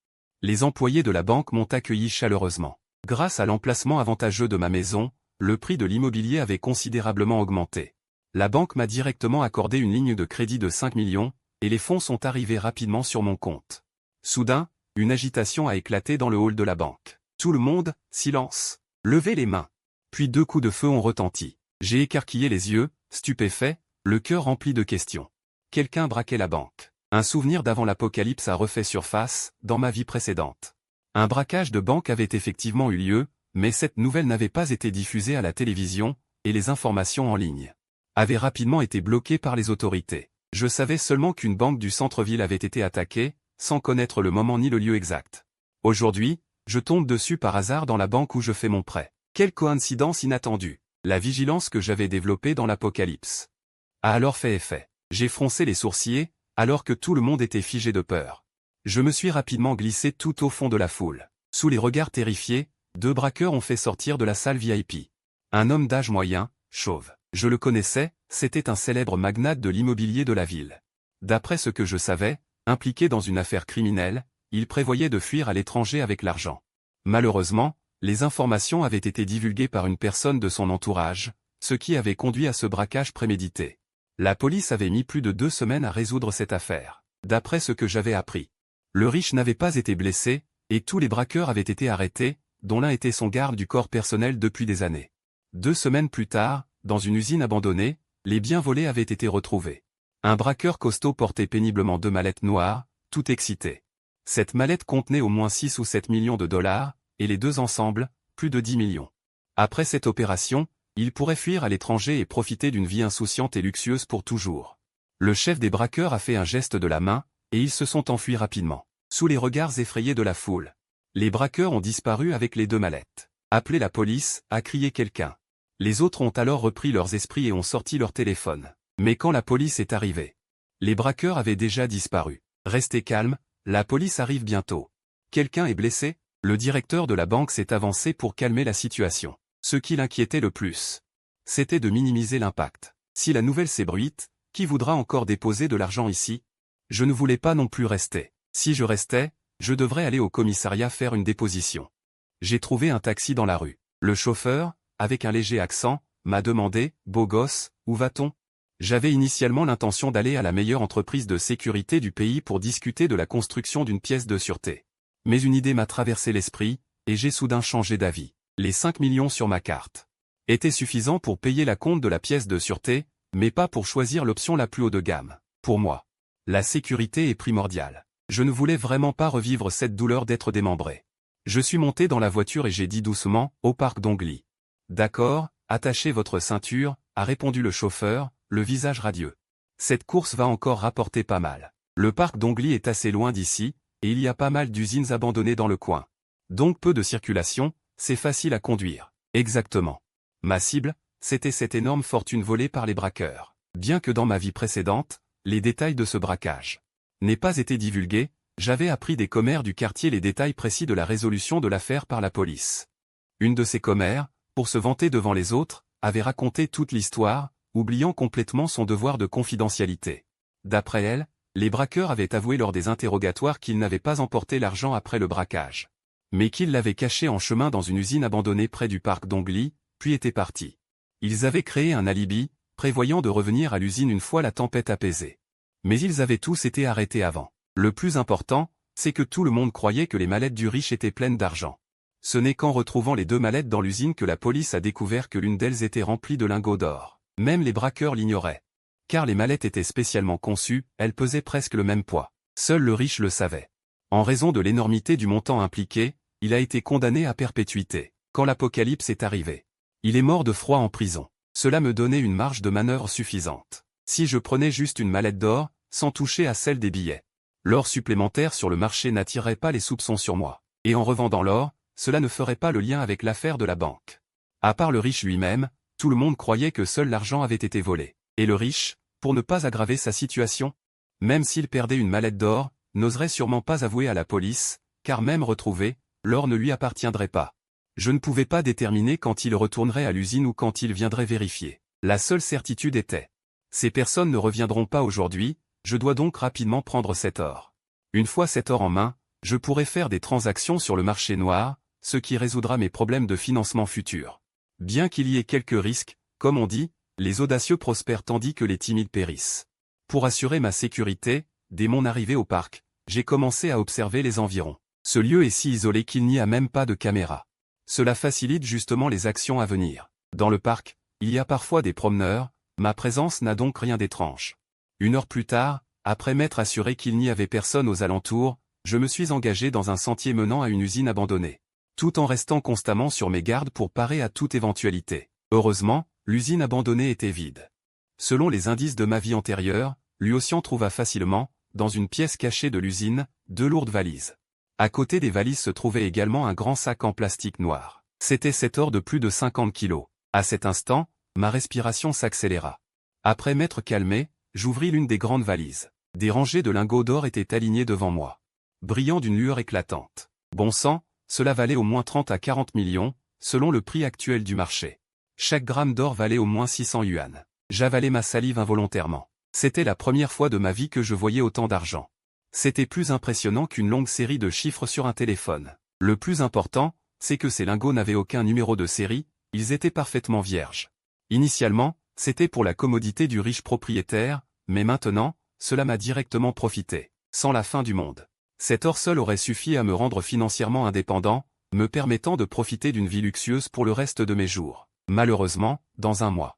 Les employés de la banque m'ont accueilli chaleureusement. Grâce à l'emplacement avantageux de ma maison, le prix de l'immobilier avait considérablement augmenté. La banque m'a directement accordé une ligne de crédit de 5 millions, et les fonds sont arrivés rapidement sur mon compte. Soudain, une agitation a éclaté dans le hall de la banque. Tout le monde, silence. Levez les mains. Puis 2 coups de feu ont retenti. J'ai écarquillé les yeux, stupéfait, le cœur rempli de questions. Quelqu'un braquait la banque. Un souvenir d'avant l'apocalypse a refait surface, dans ma vie précédente. Un braquage de banque avait effectivement eu lieu, mais cette nouvelle n'avait pas été diffusée à la télévision, et les informations en ligne avaient rapidement été bloquées par les autorités. Je savais seulement qu'une banque du centre-ville avait été attaquée, sans connaître le moment ni le lieu exact. Aujourd'hui, je tombe dessus par hasard dans la banque où je fais mon prêt. Quelle coïncidence inattendue! La vigilance que j'avais développée dans l'apocalypse a alors fait effet. J'ai froncé les sourcils, alors que tout le monde était figé de peur. Je me suis rapidement glissé tout au fond de la foule. Sous les regards terrifiés, 2 braqueurs ont fait sortir de la salle VIP. Un homme d'âge moyen, chauve. Je le connaissais, c'était un célèbre magnate de l'immobilier de la ville. D'après ce que je savais, impliqué dans une affaire criminelle, il prévoyait de fuir à l'étranger avec l'argent. Malheureusement, les informations avaient été divulguées par une personne de son entourage, ce qui avait conduit à ce braquage prémédité. La police avait mis plus de 2 semaines à résoudre cette affaire. D'après ce que j'avais appris, le riche n'avait pas été blessé, et tous les braqueurs avaient été arrêtés, dont l'un était son garde du corps personnel depuis des années. 2 semaines plus tard, dans une usine abandonnée, les biens volés avaient été retrouvés. Un braqueur costaud portait péniblement 2 mallettes noires, tout excité. Cette mallette contenait au moins 6 ou 7 millions de dollars, et les 2 ensemble, plus de 10 millions. Après cette opération, il pourrait fuir à l'étranger et profiter d'une vie insouciante et luxueuse pour toujours. Le chef des braqueurs a fait un geste de la main, et ils se sont enfuis rapidement. Sous les regards effrayés de la foule, les braqueurs ont disparu avec les 2 mallettes. Appelez la police, a crié quelqu'un. Les autres ont alors repris leurs esprits et ont sorti leur téléphone. Mais quand la police est arrivée, les braqueurs avaient déjà disparu. Restez calme, la police arrive bientôt. Quelqu'un est blessé? Le directeur de la banque s'est avancé pour calmer la situation. Ce qui l'inquiétait le plus, c'était de minimiser l'impact. Si la nouvelle s'ébruite, qui voudra encore déposer de l'argent ici? Je ne voulais pas non plus rester. Si je restais, je devrais aller au commissariat faire une déposition. J'ai trouvé un taxi dans la rue. Le chauffeur, avec un léger accent, m'a demandé « Beau gosse, où va-t-on » J'avais initialement l'intention d'aller à la meilleure entreprise de sécurité du pays pour discuter de la construction d'une pièce de sûreté. Mais une idée m'a traversé l'esprit, et j'ai soudain changé d'avis. Les 5 millions sur ma carte étaient suffisants pour payer la compte de la pièce de sûreté, mais pas pour choisir l'option la plus haut de gamme. Pour moi, la sécurité est primordiale. Je ne voulais vraiment pas revivre cette douleur d'être démembré. Je suis monté dans la voiture et j'ai dit doucement, au parc d'Ongli. D'accord, attachez votre ceinture, a répondu le chauffeur, le visage radieux. Cette course va encore rapporter pas mal. Le parc d'Ongli est assez loin d'ici, et il y a pas mal d'usines abandonnées dans le coin. Donc peu de circulation, c'est facile à conduire. Exactement. Ma cible, c'était cette énorme fortune volée par les braqueurs. Bien que dans ma vie précédente, les détails de ce braquage n'aient pas été divulgués, j'avais appris des commères du quartier les détails précis de la résolution de l'affaire par la police. Une de ces commères, pour se vanter devant les autres, avait raconté toute l'histoire, oubliant complètement son devoir de confidentialité. D'après elle, les braqueurs avaient avoué lors des interrogatoires qu'ils n'avaient pas emporté l'argent après le braquage, mais qu'ils l'avaient caché en chemin dans une usine abandonnée près du parc d'Ongli, puis étaient partis. Ils avaient créé un alibi, prévoyant de revenir à l'usine une fois la tempête apaisée. Mais ils avaient tous été arrêtés avant. Le plus important, c'est que tout le monde croyait que les mallettes du riche étaient pleines d'argent. Ce n'est qu'en retrouvant les 2 mallettes dans l'usine que la police a découvert que l'une d'elles était remplie de lingots d'or. Même les braqueurs l'ignoraient. Car les mallettes étaient spécialement conçues, elles pesaient presque le même poids. Seul le riche le savait. En raison de l'énormité du montant impliqué, il a été condamné à perpétuité. Quand l'apocalypse est arrivé, il est mort de froid en prison. Cela me donnait une marge de manœuvre suffisante. Si je prenais juste une mallette d'or, sans toucher à celle des billets. L'or supplémentaire sur le marché n'attirerait pas les soupçons sur moi. Et en revendant l'or, cela ne ferait pas le lien avec l'affaire de la banque. À part le riche lui-même, tout le monde croyait que seul l'argent avait été volé. Et le riche, pour ne pas aggraver sa situation, même s'il perdait une mallette d'or, n'oserait sûrement pas avouer à la police, car même retrouvé, l'or ne lui appartiendrait pas. Je ne pouvais pas déterminer quand il retournerait à l'usine ou quand il viendrait vérifier. La seule certitude était: ces personnes ne reviendront pas aujourd'hui, je dois donc rapidement prendre cet or. Une fois cet or en main, je pourrai faire des transactions sur le marché noir, ce qui résoudra mes problèmes de financement futurs. Bien qu'il y ait quelques risques, comme on dit, les audacieux prospèrent tandis que les timides périssent. Pour assurer ma sécurité, dès mon arrivée au parc, j'ai commencé à observer les environs. Ce lieu est si isolé qu'il n'y a même pas de caméra. Cela facilite justement les actions à venir. Dans le parc, il y a parfois des promeneurs, ma présence n'a donc rien d'étrange. Une heure plus tard, après m'être assuré qu'il n'y avait personne aux alentours, je me suis engagé dans un sentier menant à une usine abandonnée. Tout en restant constamment sur mes gardes pour parer à toute éventualité. Heureusement, l'usine abandonnée était vide. Selon les indices de ma vie antérieure, Luocian trouva facilement, dans une pièce cachée de l'usine, 2 lourdes valises. À côté des valises se trouvait également un grand sac en plastique noir. C'était cet or de plus de 50 kilos. À cet instant, ma respiration s'accéléra. Après m'être calmé, j'ouvris l'une des grandes valises. Des rangées de lingots d'or étaient alignées devant moi, brillant d'une lueur éclatante. Bon sang, cela valait au moins 30 à 40 millions, selon le prix actuel du marché. Chaque gramme d'or valait au moins 600 yuan. J'avalais ma salive involontairement. C'était la première fois de ma vie que je voyais autant d'argent. C'était plus impressionnant qu'une longue série de chiffres sur un téléphone. Le plus important, c'est que ces lingots n'avaient aucun numéro de série, ils étaient parfaitement vierges. Initialement, c'était pour la commodité du riche propriétaire, mais maintenant, cela m'a directement profité, sans la fin du monde. Cet or seul aurait suffi à me rendre financièrement indépendant, me permettant de profiter d'une vie luxueuse pour le reste de mes jours. Malheureusement, dans un mois.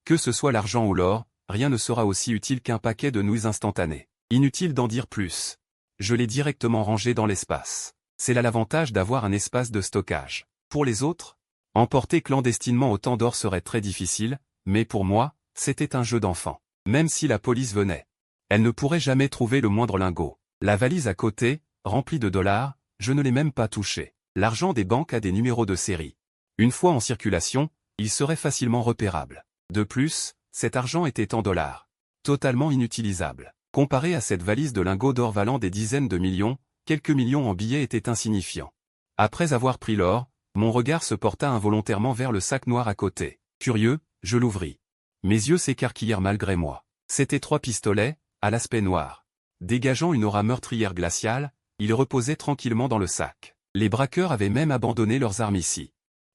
Que ce soit l'argent ou l'or, rien ne sera aussi utile qu'un paquet de nouilles instantanées. Inutile d'en dire plus. Je l'ai directement rangé dans l'espace. C'est là l'avantage d'avoir un espace de stockage. Pour les autres, emporter clandestinement autant d'or serait très difficile, mais pour moi, c'était un jeu d'enfant. Même si la police venait, elle ne pourrait jamais trouver le moindre lingot. La valise à côté, remplie de dollars, je ne l'ai même pas touchée. L'argent des banques a des numéros de série. Une fois en circulation, il serait facilement repérable. De plus, cet argent était en dollars. Totalement inutilisable. Comparé à cette valise de lingots d'or valant des dizaines de millions, quelques millions en billets étaient insignifiants. Après avoir pris l'or, mon regard se porta involontairement vers le sac noir à côté. Curieux, je l'ouvris. Mes yeux s'écarquillèrent malgré moi. C'étaient 3 pistolets, à l'aspect noir. Dégageant une aura meurtrière glaciale, ils reposaient tranquillement dans le sac. Les braqueurs avaient même abandonné leurs armes ici.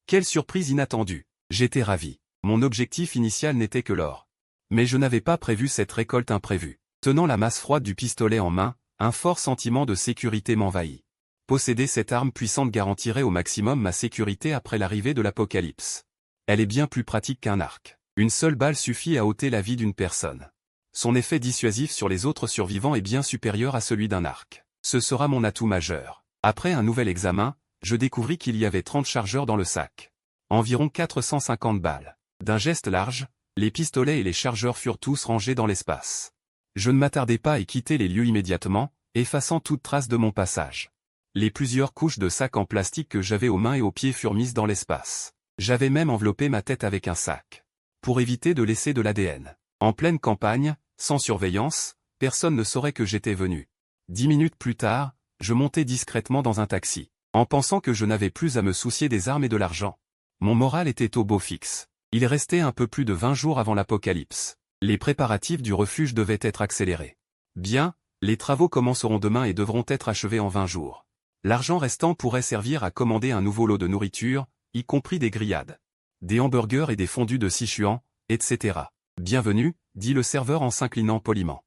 Quelle surprise inattendue! J'étais ravi. Mon objectif initial n'était que l'or. Mais je n'avais pas prévu cette récolte imprévue. Tenant la masse froide du pistolet en main, un fort sentiment de sécurité m'envahit. Posséder cette arme puissante garantirait au maximum ma sécurité après l'arrivée de l'apocalypse. Elle est bien plus pratique qu'un arc. Une seule balle suffit à ôter la vie d'une personne. Son effet dissuasif sur les autres survivants est bien supérieur à celui d'un arc. Ce sera mon atout majeur. Après un nouvel examen, je découvris qu'il y avait 30 chargeurs dans le sac. Environ 450 balles. D'un geste large, les pistolets et les chargeurs furent tous rangés dans l'espace. Je ne m'attardai pas et quittai les lieux immédiatement, effaçant toute trace de mon passage. Les plusieurs couches de sacs en plastique que j'avais aux mains et aux pieds furent mises dans l'espace. J'avais même enveloppé ma tête avec un sac. Pour éviter de laisser de l'ADN. En pleine campagne, sans surveillance, personne ne saurait que j'étais venu. 10 minutes plus tard, je montai discrètement dans un taxi, en pensant que je n'avais plus à me soucier des armes et de l'argent. Mon moral était au beau fixe. Il restait un peu plus de 20 jours avant l'apocalypse. Les préparatifs du refuge devaient être accélérés. Bien, les travaux commenceront demain et devront être achevés en 20 jours. L'argent restant pourrait servir à commander un nouveau lot de nourriture, y compris des grillades, des hamburgers et des fondus de Sichuan, etc. Bienvenue, dit le serveur en s'inclinant poliment.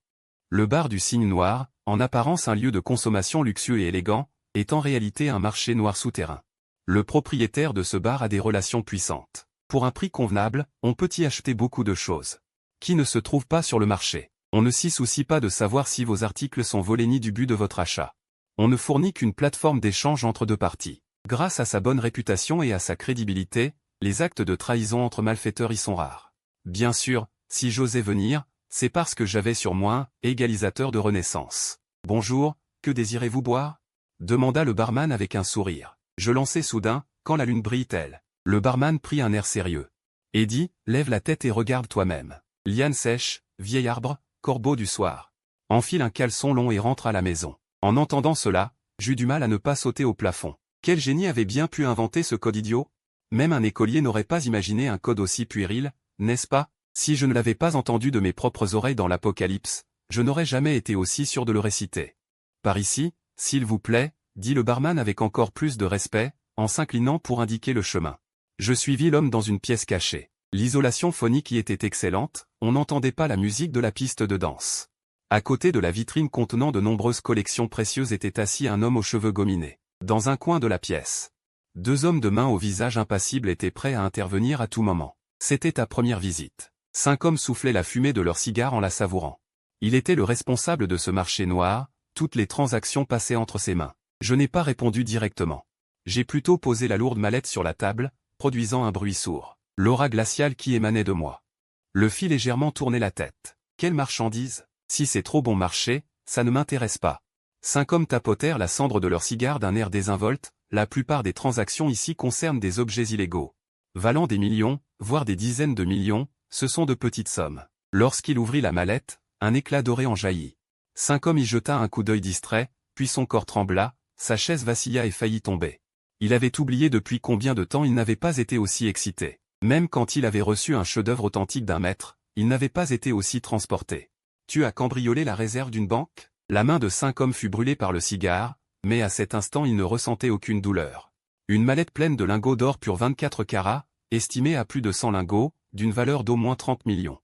Le bar du Cygne Noir, en apparence un lieu de consommation luxueux et élégant, est en réalité un marché noir souterrain. Le propriétaire de ce bar a des relations puissantes. Pour un prix convenable, on peut y acheter beaucoup de choses qui ne se trouvent pas sur le marché. On ne s'y soucie pas de savoir si vos articles sont volés ni du but de votre achat. On ne fournit qu'une plateforme d'échange entre deux parties. Grâce à sa bonne réputation et à sa crédibilité, les actes de trahison entre malfaiteurs y sont rares. Bien sûr, si j'osais venir, c'est parce que j'avais sur moi un égalisateur de renaissance. Bonjour, que désirez-vous boire? Demanda le barman avec un sourire. Je lançai soudain, quand la lune brille-t-elle? Le barman prit un air sérieux. Et dit, lève la tête et regarde toi-même. Liane sèche, vieil arbre, corbeau du soir. Enfile un caleçon long et rentre à la maison. En entendant cela, j'eus du mal à ne pas sauter au plafond. Quel génie avait bien pu inventer ce code idiot? Même un écolier n'aurait pas imaginé un code aussi puéril, n'est-ce pas? Si je ne l'avais pas entendu de mes propres oreilles dans l'Apocalypse, je n'aurais jamais été aussi sûr de le réciter. Par ici, s'il vous plaît, dit le barman avec encore plus de respect, en s'inclinant pour indiquer le chemin. Je suivis l'homme dans une pièce cachée. L'isolation phonique y était excellente, on n'entendait pas la musique de la piste de danse. À côté de la vitrine contenant de nombreuses collections précieuses était assis un homme aux cheveux gominés. Dans un coin de la pièce, deux hommes de main au visage impassible étaient prêts à intervenir à tout moment. C'était ta première visite. 5 hommes soufflaient la fumée de leurs cigares en la savourant. Il était le responsable de ce marché noir, toutes les transactions passaient entre ses mains. Je n'ai pas répondu directement. J'ai plutôt posé la lourde mallette sur la table, produisant un bruit sourd. L'aura glaciale qui émanait de moi. Le fit légèrement tourner la tête. Quelle marchandise? Si c'est trop bon marché, ça ne m'intéresse pas. 5 hommes tapotèrent la cendre de leur cigare d'un air désinvolte, la plupart des transactions ici concernent des objets illégaux. Valant des millions, voire des dizaines de millions, ce sont de petites sommes. Lorsqu'il ouvrit la mallette, un éclat doré en jaillit. 5 hommes y jeta un coup d'œil distrait, puis son corps trembla, sa chaise vacilla et faillit tomber. Il avait oublié depuis combien de temps il n'avait pas été aussi excité. Même quand il avait reçu un chef-d'œuvre authentique d'un maître, il n'avait pas été aussi transporté. Tu as cambriolé la réserve d'une banque? La main de 5 hommes fut brûlée par le cigare, mais à cet instant il ne ressentait aucune douleur. Une mallette pleine de lingots d'or pur 24 carats, estimée à plus de 100 lingots, d'une valeur d'au moins 30 millions.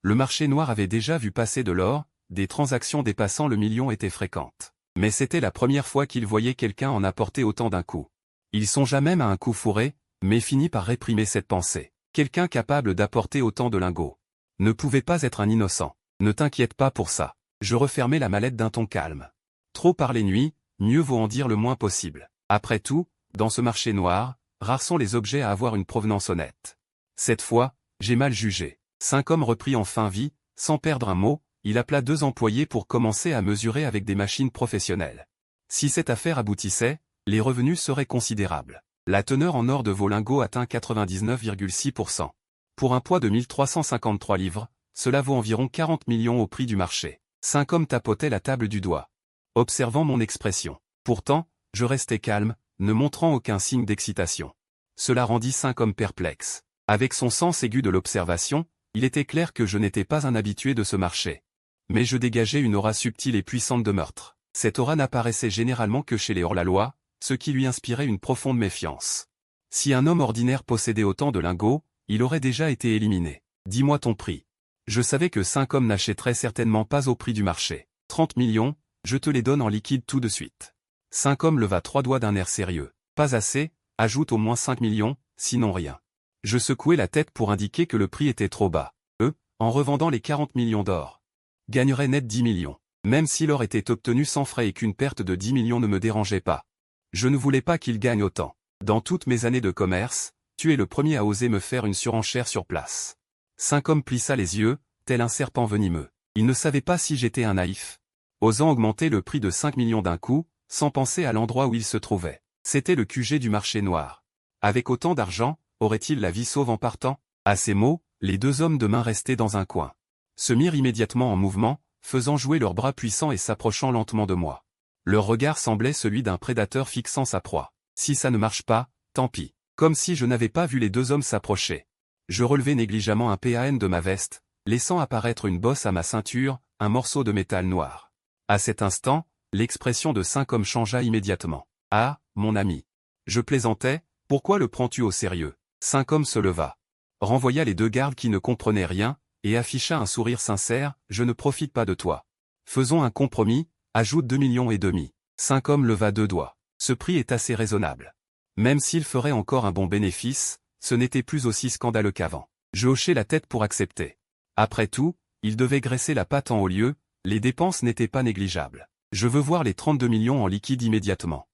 Le marché noir avait déjà vu passer de l'or, des transactions dépassant le million étaient fréquentes. Mais c'était la première fois qu'il voyait quelqu'un en apporter autant d'un coup. Il songea même à un coup fourré, mais finit par réprimer cette pensée. Quelqu'un capable d'apporter autant de lingots ne pouvait pas être un innocent. Ne t'inquiète pas pour ça. Je refermai la mallette d'un ton calme. Trop parler nuit, mieux vaut en dire le moins possible. Après tout, dans ce marché noir, rares sont les objets à avoir une provenance honnête. Cette fois, j'ai mal jugé. 5 hommes reprit enfin vie, sans perdre un mot, il appela 2 employés pour commencer à mesurer avec des machines professionnelles. Si cette affaire aboutissait, les revenus seraient considérables. La teneur en or de vos lingots atteint 99,6%. Pour un poids de 1353 livres, cela vaut environ 40 millions au prix du marché. 5 hommes tapotaient la table du doigt, observant mon expression. Pourtant, je restais calme, ne montrant aucun signe d'excitation. Cela rendit 5 hommes perplexes. Avec son sens aigu de l'observation, il était clair que je n'étais pas un habitué de ce marché. Mais je dégageais une aura subtile et puissante de meurtre. Cette aura n'apparaissait généralement que chez les hors-la-loi, ce qui lui inspirait une profonde méfiance. Si un homme ordinaire possédait autant de lingots, il aurait déjà été éliminé. Dis-moi ton prix. Je savais que 5 hommes n'achèteraient certainement pas au prix du marché. 30 millions, je te les donne en liquide tout de suite. 5 hommes leva 3 doigts d'un air sérieux. Pas assez, ajoute au moins 5 millions, sinon rien. Je secouai la tête pour indiquer que le prix était trop bas. Eux, en revendant les 40 millions d'or, gagneraient net 10 millions. Même si l'or était obtenu sans frais et qu'une perte de 10 millions ne me dérangeait pas. Je ne voulais pas qu'ils gagnent autant. Dans toutes mes années de commerce, tu es le premier à oser me faire une surenchère sur place. 5 hommes plissa les yeux, tel un serpent venimeux. Il ne savait pas si j'étais un naïf, osant augmenter le prix de 5 millions d'un coup, sans penser à l'endroit où il se trouvait. C'était le QG du marché noir. Avec autant d'argent, aurait-il la vie sauve en partant? À ces mots, les 2 hommes de main restés dans un coin se mirent immédiatement en mouvement, faisant jouer leurs bras puissants et s'approchant lentement de moi. Leur regard semblait celui d'un prédateur fixant sa proie. Si ça ne marche pas, tant pis. Comme si je n'avais pas vu les 2 hommes s'approcher. Je relevai négligemment un PAN de ma veste, laissant apparaître une bosse à ma ceinture, un morceau de métal noir. À cet instant, l'expression de 5 hommes changea immédiatement. Ah, mon ami. Je plaisantais, pourquoi le prends-tu au sérieux? 5 hommes se leva, renvoya les 2 gardes qui ne comprenaient rien, et afficha un sourire sincère, je ne profite pas de toi. Faisons un compromis, ajoute 2 millions et demi. 5 hommes leva 2 doigts. Ce prix est assez raisonnable. Même s'il ferait encore un bon bénéfice, ce n'était plus aussi scandaleux qu'avant. Je hochai la tête pour accepter. Après tout, il devait graisser la pâte en haut lieu, les dépenses n'étaient pas négligeables. Je veux voir les 32 millions en liquide immédiatement.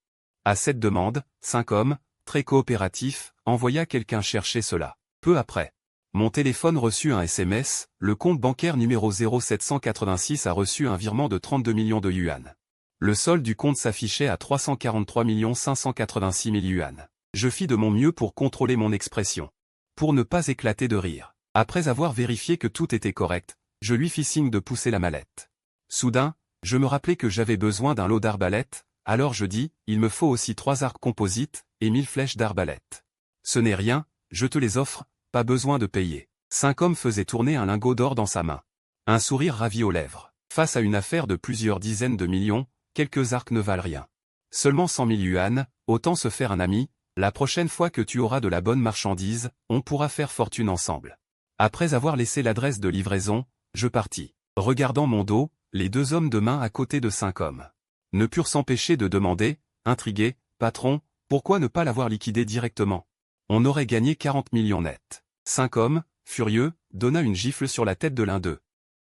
À cette demande, 5 hommes, très coopératifs, envoya quelqu'un chercher cela. Peu après, Mon téléphone reçut un SMS, le compte bancaire numéro 0786 a reçu un virement de 32 millions de yuan. Le solde du compte s'affichait à 343 586 000 yuan. Je fis de mon mieux pour contrôler mon expression. Pour ne pas éclater de rire. Après avoir vérifié que tout était correct, je lui fis signe de pousser la mallette. Soudain, je me rappelai que j'avais besoin d'un lot d'arbalètes, alors je dis, il me faut aussi 3 arcs composites, et 1000 flèches d'arbalète. Ce n'est rien, je te les offre, pas besoin de payer. 5 hommes faisaient tourner un lingot d'or dans sa main. Un sourire ravi aux lèvres. Face à une affaire de plusieurs dizaines de millions, quelques arcs ne valent rien. Seulement 100 000 yuan, autant se faire un ami, la prochaine fois que tu auras de la bonne marchandise, on pourra faire fortune ensemble. Après avoir laissé l'adresse de livraison, je partis. Regardant mon dos, les 2 hommes de main à côté de 5 hommes ne purent s'empêcher de demander, intrigués, patron, pourquoi ne pas l'avoir liquidé directement? On aurait gagné 40 millions nets. 5 hommes, furieux, donna une gifle sur la tête de l'un d'eux.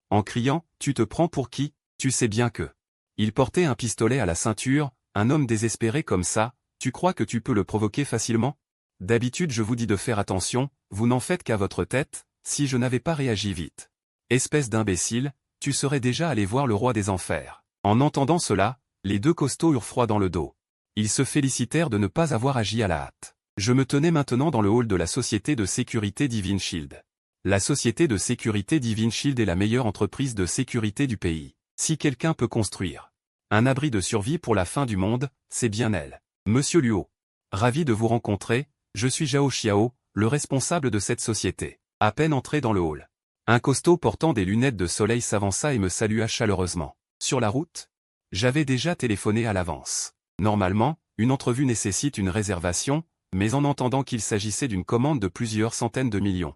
En criant, tu te prends pour qui? Tu sais bien que. Il portait un pistolet à la ceinture, un homme désespéré comme ça, tu crois que tu peux le provoquer facilement? D'habitude je vous dis de faire attention, vous n'en faites qu'à votre tête, si je n'avais pas réagi vite. Espèce d'imbécile, tu serais déjà allé voir le roi des enfers. En entendant cela, les 2 costauds eurent froid dans le dos. Ils se félicitèrent de ne pas avoir agi à la hâte. Je me tenais maintenant dans le hall de la société de sécurité Divine Shield. La société de sécurité Divine Shield est la meilleure entreprise de sécurité du pays. Si quelqu'un peut construire un abri de survie pour la fin du monde, c'est bien elle. Monsieur Luo. Ravi de vous rencontrer, je suis Zhao Xiao, le responsable de cette société. À peine entré dans le hall. Un costaud portant des lunettes de soleil s'avança et me salua chaleureusement. Sur la route? J'avais déjà téléphoné à l'avance. Normalement, une entrevue nécessite une réservation, mais en entendant qu'il s'agissait d'une commande de plusieurs centaines de millions.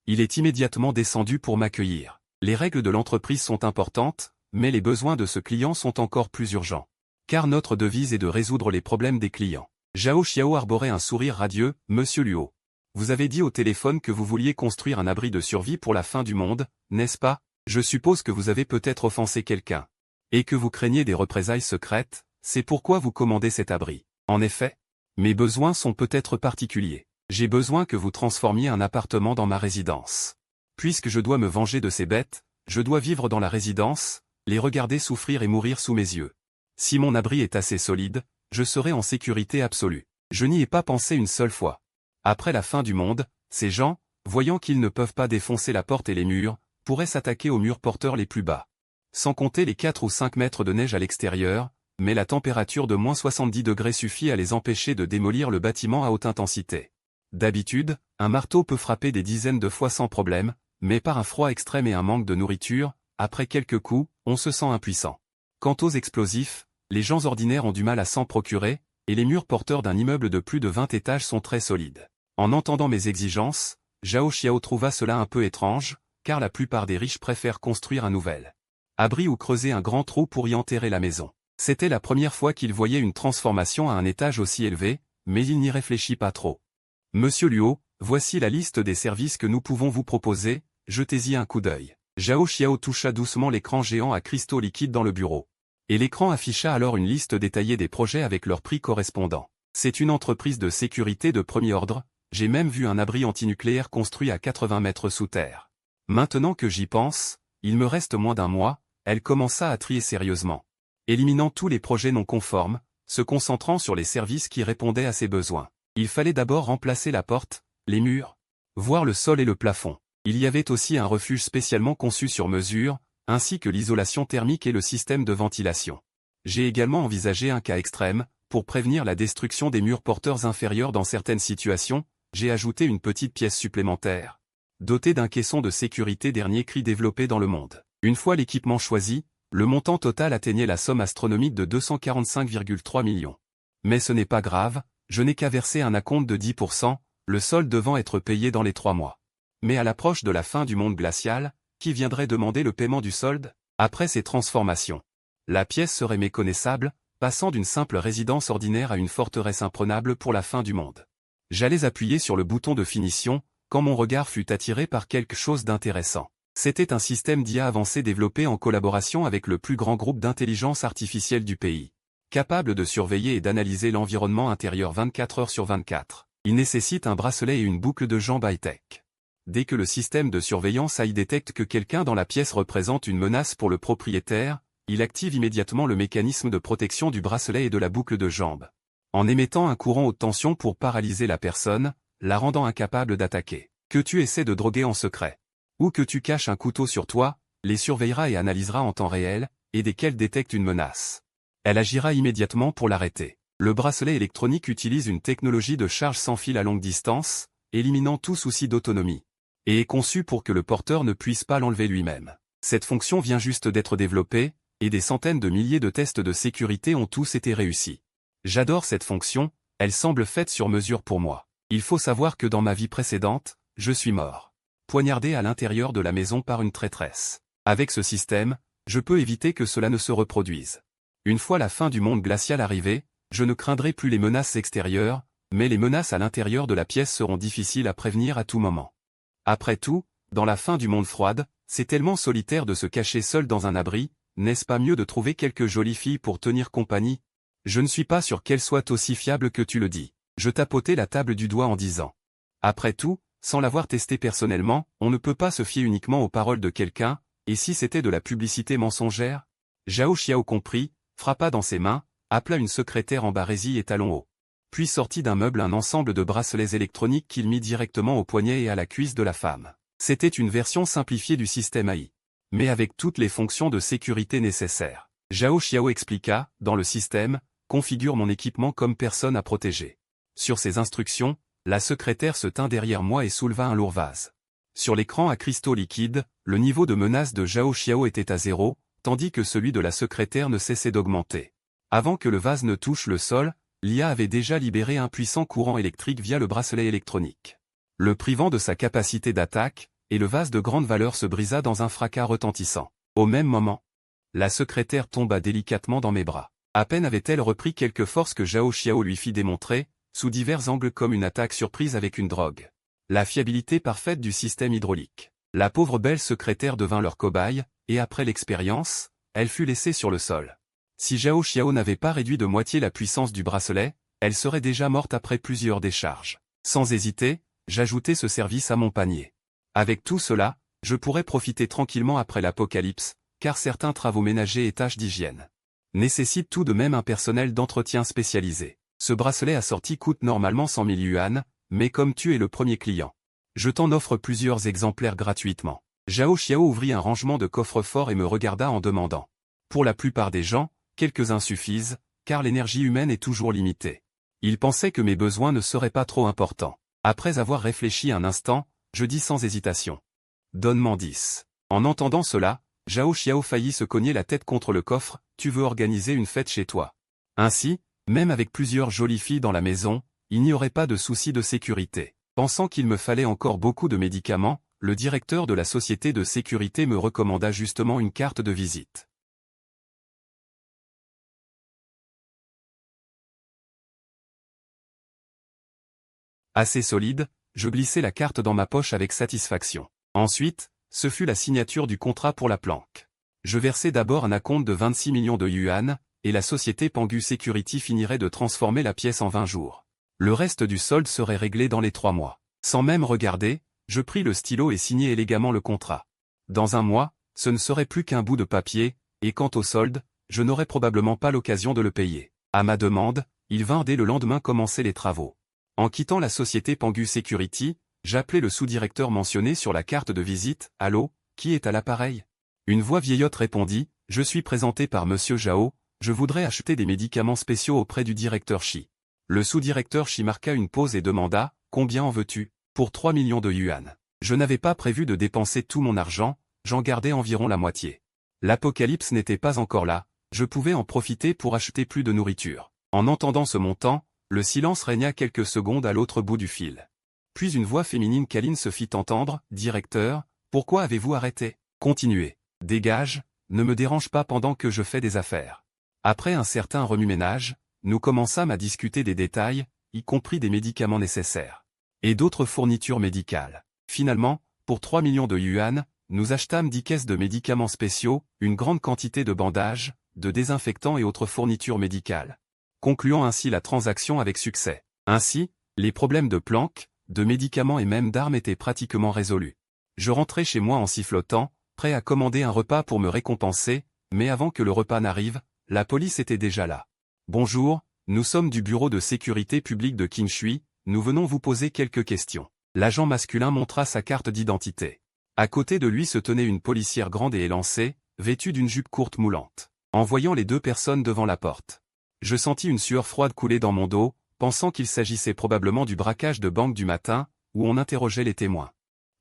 Il est immédiatement descendu pour m'accueillir. Les règles de l'entreprise sont importantes, mais les besoins de ce client sont encore plus urgents. Car notre devise est de résoudre les problèmes des clients. Zhao Xiao arborait un sourire radieux, Monsieur Luo. Vous avez dit au téléphone que vous vouliez construire un abri de survie pour la fin du monde, n'est-ce pas? Je suppose que vous avez peut-être offensé quelqu'un. Et que vous craignez des représailles secrètes, c'est pourquoi vous commandez cet abri. En effet, mes besoins sont peut-être particuliers. J'ai besoin que vous transformiez un appartement dans ma résidence. Puisque je dois me venger de ces bêtes, je dois vivre dans la résidence, les regarder souffrir et mourir sous mes yeux. Si mon abri est assez solide, je serai en sécurité absolue. Je n'y ai pas pensé une seule fois. Après la fin du monde, ces gens, voyant qu'ils ne peuvent pas défoncer la porte et les murs, pourraient s'attaquer aux murs porteurs les plus bas. Sans compter les 4 ou 5 mètres de neige à l'extérieur, mais la température de -70 degrés suffit à les empêcher de démolir le bâtiment à haute intensité. D'habitude, un marteau peut frapper des dizaines de fois sans problème, mais par un froid extrême et un manque de nourriture, après quelques coups, on se sent impuissant. Quant aux explosifs, les gens ordinaires ont du mal à s'en procurer, et les murs porteurs d'un immeuble de plus de 20 étages sont très solides. En entendant mes exigences, Zhao Xiao trouva cela un peu étrange, car la plupart des riches préfèrent construire un nouvel abri ou creuser un grand trou pour y enterrer la maison. C'était la première fois qu'il voyait une transformation à un étage aussi élevé, mais il n'y réfléchit pas trop. Monsieur Luo, voici la liste des services que nous pouvons vous proposer, jetez-y un coup d'œil. Zhao Xiao toucha doucement l'écran géant à cristaux liquides dans le bureau. Et l'écran afficha alors une liste détaillée des projets avec leurs prix correspondants. C'est une entreprise de sécurité de premier ordre, j'ai même vu un abri antinucléaire construit à 80 mètres sous terre. Maintenant que j'y pense, il me reste moins d'un mois, elle commença à trier sérieusement. Éliminant tous les projets non conformes, se concentrant sur les services qui répondaient à ses besoins. Il fallait d'abord remplacer la porte, les murs, voire le sol et le plafond. Il y avait aussi un refuge spécialement conçu sur mesure, ainsi que l'isolation thermique et le système de ventilation. J'ai également envisagé un cas extrême, pour prévenir la destruction des murs porteurs inférieurs dans certaines situations, j'ai ajouté une petite pièce supplémentaire, dotée d'un caisson de sécurité dernier cri développé dans le monde. Une fois l'équipement choisi, le montant total atteignait la somme astronomique de 245,3 millions. Mais ce n'est pas grave, je n'ai qu'à verser un acompte de 10%, le solde devant être payé dans les 3 mois. Mais à l'approche de la fin du monde glacial, qui viendrait demander le paiement du solde? Après ces transformations, la pièce serait méconnaissable, passant d'une simple résidence ordinaire à une forteresse imprenable pour la fin du monde. J'allais appuyer sur le bouton de finition, quand mon regard fut attiré par quelque chose d'intéressant. C'était un système d'IA avancé développé en collaboration avec le plus grand groupe d'intelligence artificielle du pays. Capable de surveiller et d'analyser l'environnement intérieur 24 heures sur 24. Il nécessite un bracelet et une boucle de jambes high-tech. Dès que le système de surveillance AI détecte que quelqu'un dans la pièce représente une menace pour le propriétaire, il active immédiatement le mécanisme de protection du bracelet et de la boucle de jambe, en émettant un courant haute tension pour paralyser la personne, la rendant incapable d'attaquer. Que tu essaies de droguer en secret, ou que tu caches un couteau sur toi, les surveillera et analysera en temps réel, et dès qu'elle détecte une menace, elle agira immédiatement pour l'arrêter. Le bracelet électronique utilise une technologie de charge sans fil à longue distance, éliminant tout souci d'autonomie, et est conçu pour que le porteur ne puisse pas l'enlever lui-même. Cette fonction vient juste d'être développée, et des centaines de milliers de tests de sécurité ont tous été réussis. J'adore cette fonction, elle semble faite sur mesure pour moi. Il faut savoir que dans ma vie précédente, je suis mort, poignardé à l'intérieur de la maison par une traîtresse. Avec ce système, je peux éviter que cela ne se reproduise. Une fois la fin du monde glacial arrivée, je ne craindrai plus les menaces extérieures, mais les menaces à l'intérieur de la pièce seront difficiles à prévenir à tout moment. Après tout, dans la fin du monde froide, c'est tellement solitaire de se cacher seul dans un abri, n'est-ce pas mieux de trouver quelques jolies filles pour tenir compagnie? Je ne suis pas sûr qu'elles soient aussi fiables que tu le dis. Je tapotai la table du doigt en disant. Après tout, sans l'avoir testé personnellement, on ne peut pas se fier uniquement aux paroles de quelqu'un, et si c'était de la publicité mensongère? Zhao Xiao comprit, frappa dans ses mains, appela une secrétaire en barésie et talons hauts. Puis sortit d'un meuble un ensemble de bracelets électroniques qu'il mit directement au poignet et à la cuisse de la femme. C'était une version simplifiée du système AI, mais avec toutes les fonctions de sécurité nécessaires. Zhao Xiao expliqua, dans le système, configure mon équipement comme personne à protéger. Sur ses instructions, la secrétaire se tint derrière moi et souleva un lourd vase. Sur l'écran à cristaux liquides, le niveau de menace de Zhao Xiao était à 0, tandis que celui de la secrétaire ne cessait d'augmenter. Avant que le vase ne touche le sol, l'IA avait déjà libéré un puissant courant électrique via le bracelet électronique, le privant de sa capacité d'attaque, et le vase de grande valeur se brisa dans un fracas retentissant. Au même moment, la secrétaire tomba délicatement dans mes bras. À peine avait-elle repris quelques forces que Zhao Xiao lui fit démontrer, sous divers angles comme une attaque surprise avec une drogue. La fiabilité parfaite du système hydraulique. La pauvre belle secrétaire devint leur cobaye, et après l'expérience, elle fut laissée sur le sol. Si Zhao Xiao n'avait pas réduit de moitié la puissance du bracelet, elle serait déjà morte après plusieurs décharges. Sans hésiter, j'ajoutai ce service à mon panier. Avec tout cela, je pourrais profiter tranquillement après l'apocalypse, car certains travaux ménagers et tâches d'hygiène nécessitent tout de même un personnel d'entretien spécialisé. Ce bracelet assorti coûte normalement 100 000 yuan, mais comme tu es le premier client, je t'en offre plusieurs exemplaires gratuitement. Zhao Xiao ouvrit un rangement de coffres-forts et me regarda en demandant. Pour la plupart des gens, quelques-uns suffisent, car l'énergie humaine est toujours limitée. Il pensait que mes besoins ne seraient pas trop importants. Après avoir réfléchi un instant, je dis sans hésitation. Donne-m'en 10. En entendant cela, Zhao Xiao faillit se cogner la tête contre le coffre, tu veux organiser une fête chez toi. Ainsi, même avec plusieurs jolies filles dans la maison, il n'y aurait pas de souci de sécurité. Pensant qu'il me fallait encore beaucoup de médicaments, le directeur de la société de sécurité me recommanda justement une carte de visite. Assez solide, je glissai la carte dans ma poche avec satisfaction. Ensuite, ce fut la signature du contrat pour la planque. Je versai d'abord un acompte de 26 millions de yuan, et la société Pangu Security finirait de transformer la pièce en 20 jours. Le reste du solde serait réglé dans les 3 mois. Sans même regarder, je pris le stylo et signai élégamment le contrat. Dans un mois, ce ne serait plus qu'un bout de papier, et quant au solde, je n'aurais probablement pas l'occasion de le payer. À ma demande, il vint dès le lendemain commencer les travaux. En quittant la société Pangu Security, j'appelai le sous-directeur mentionné sur la carte de visite. « Allô, qui est à l'appareil ?» Une voix vieillotte répondit, « Je suis présenté par Monsieur Zhao, je voudrais acheter des médicaments spéciaux auprès du directeur Shi. » Le sous-directeur Shi marqua une pause et demanda, « Combien en veux-tu » ? Pour 3 millions de yuan. Je n'avais pas prévu de dépenser tout mon argent, j'en gardais environ la moitié. L'apocalypse n'était pas encore là, je pouvais en profiter pour acheter plus de nourriture. En entendant ce montant, le silence régna quelques secondes à l'autre bout du fil. Puis une voix féminine câline se fit entendre, « Directeur, pourquoi avez-vous arrêté ? Continuez. Dégage, ne me dérange pas pendant que je fais des affaires. » Après un certain remue-ménage, nous commençâmes à discuter des détails, y compris des médicaments nécessaires. Et d'autres fournitures médicales. Finalement, pour 3 millions de yuan, nous achetâmes 10 caisses de médicaments spéciaux, une grande quantité de bandages, de désinfectants et autres fournitures médicales. Concluant ainsi la transaction avec succès. Ainsi, les problèmes de planque, de médicaments et même d'armes étaient pratiquement résolus. Je rentrais chez moi en sifflotant, prêt à commander un repas pour me récompenser, mais avant que le repas n'arrive, la police était déjà là. « Bonjour, nous sommes du bureau de sécurité publique de Qingshui, nous venons vous poser quelques questions. » L'agent masculin montra sa carte d'identité. À côté de lui se tenait une policière grande et élancée, vêtue d'une jupe courte moulante. En voyant les deux personnes devant la porte, je sentis une sueur froide couler dans mon dos, pensant qu'il s'agissait probablement du braquage de banque du matin, où on interrogeait les témoins.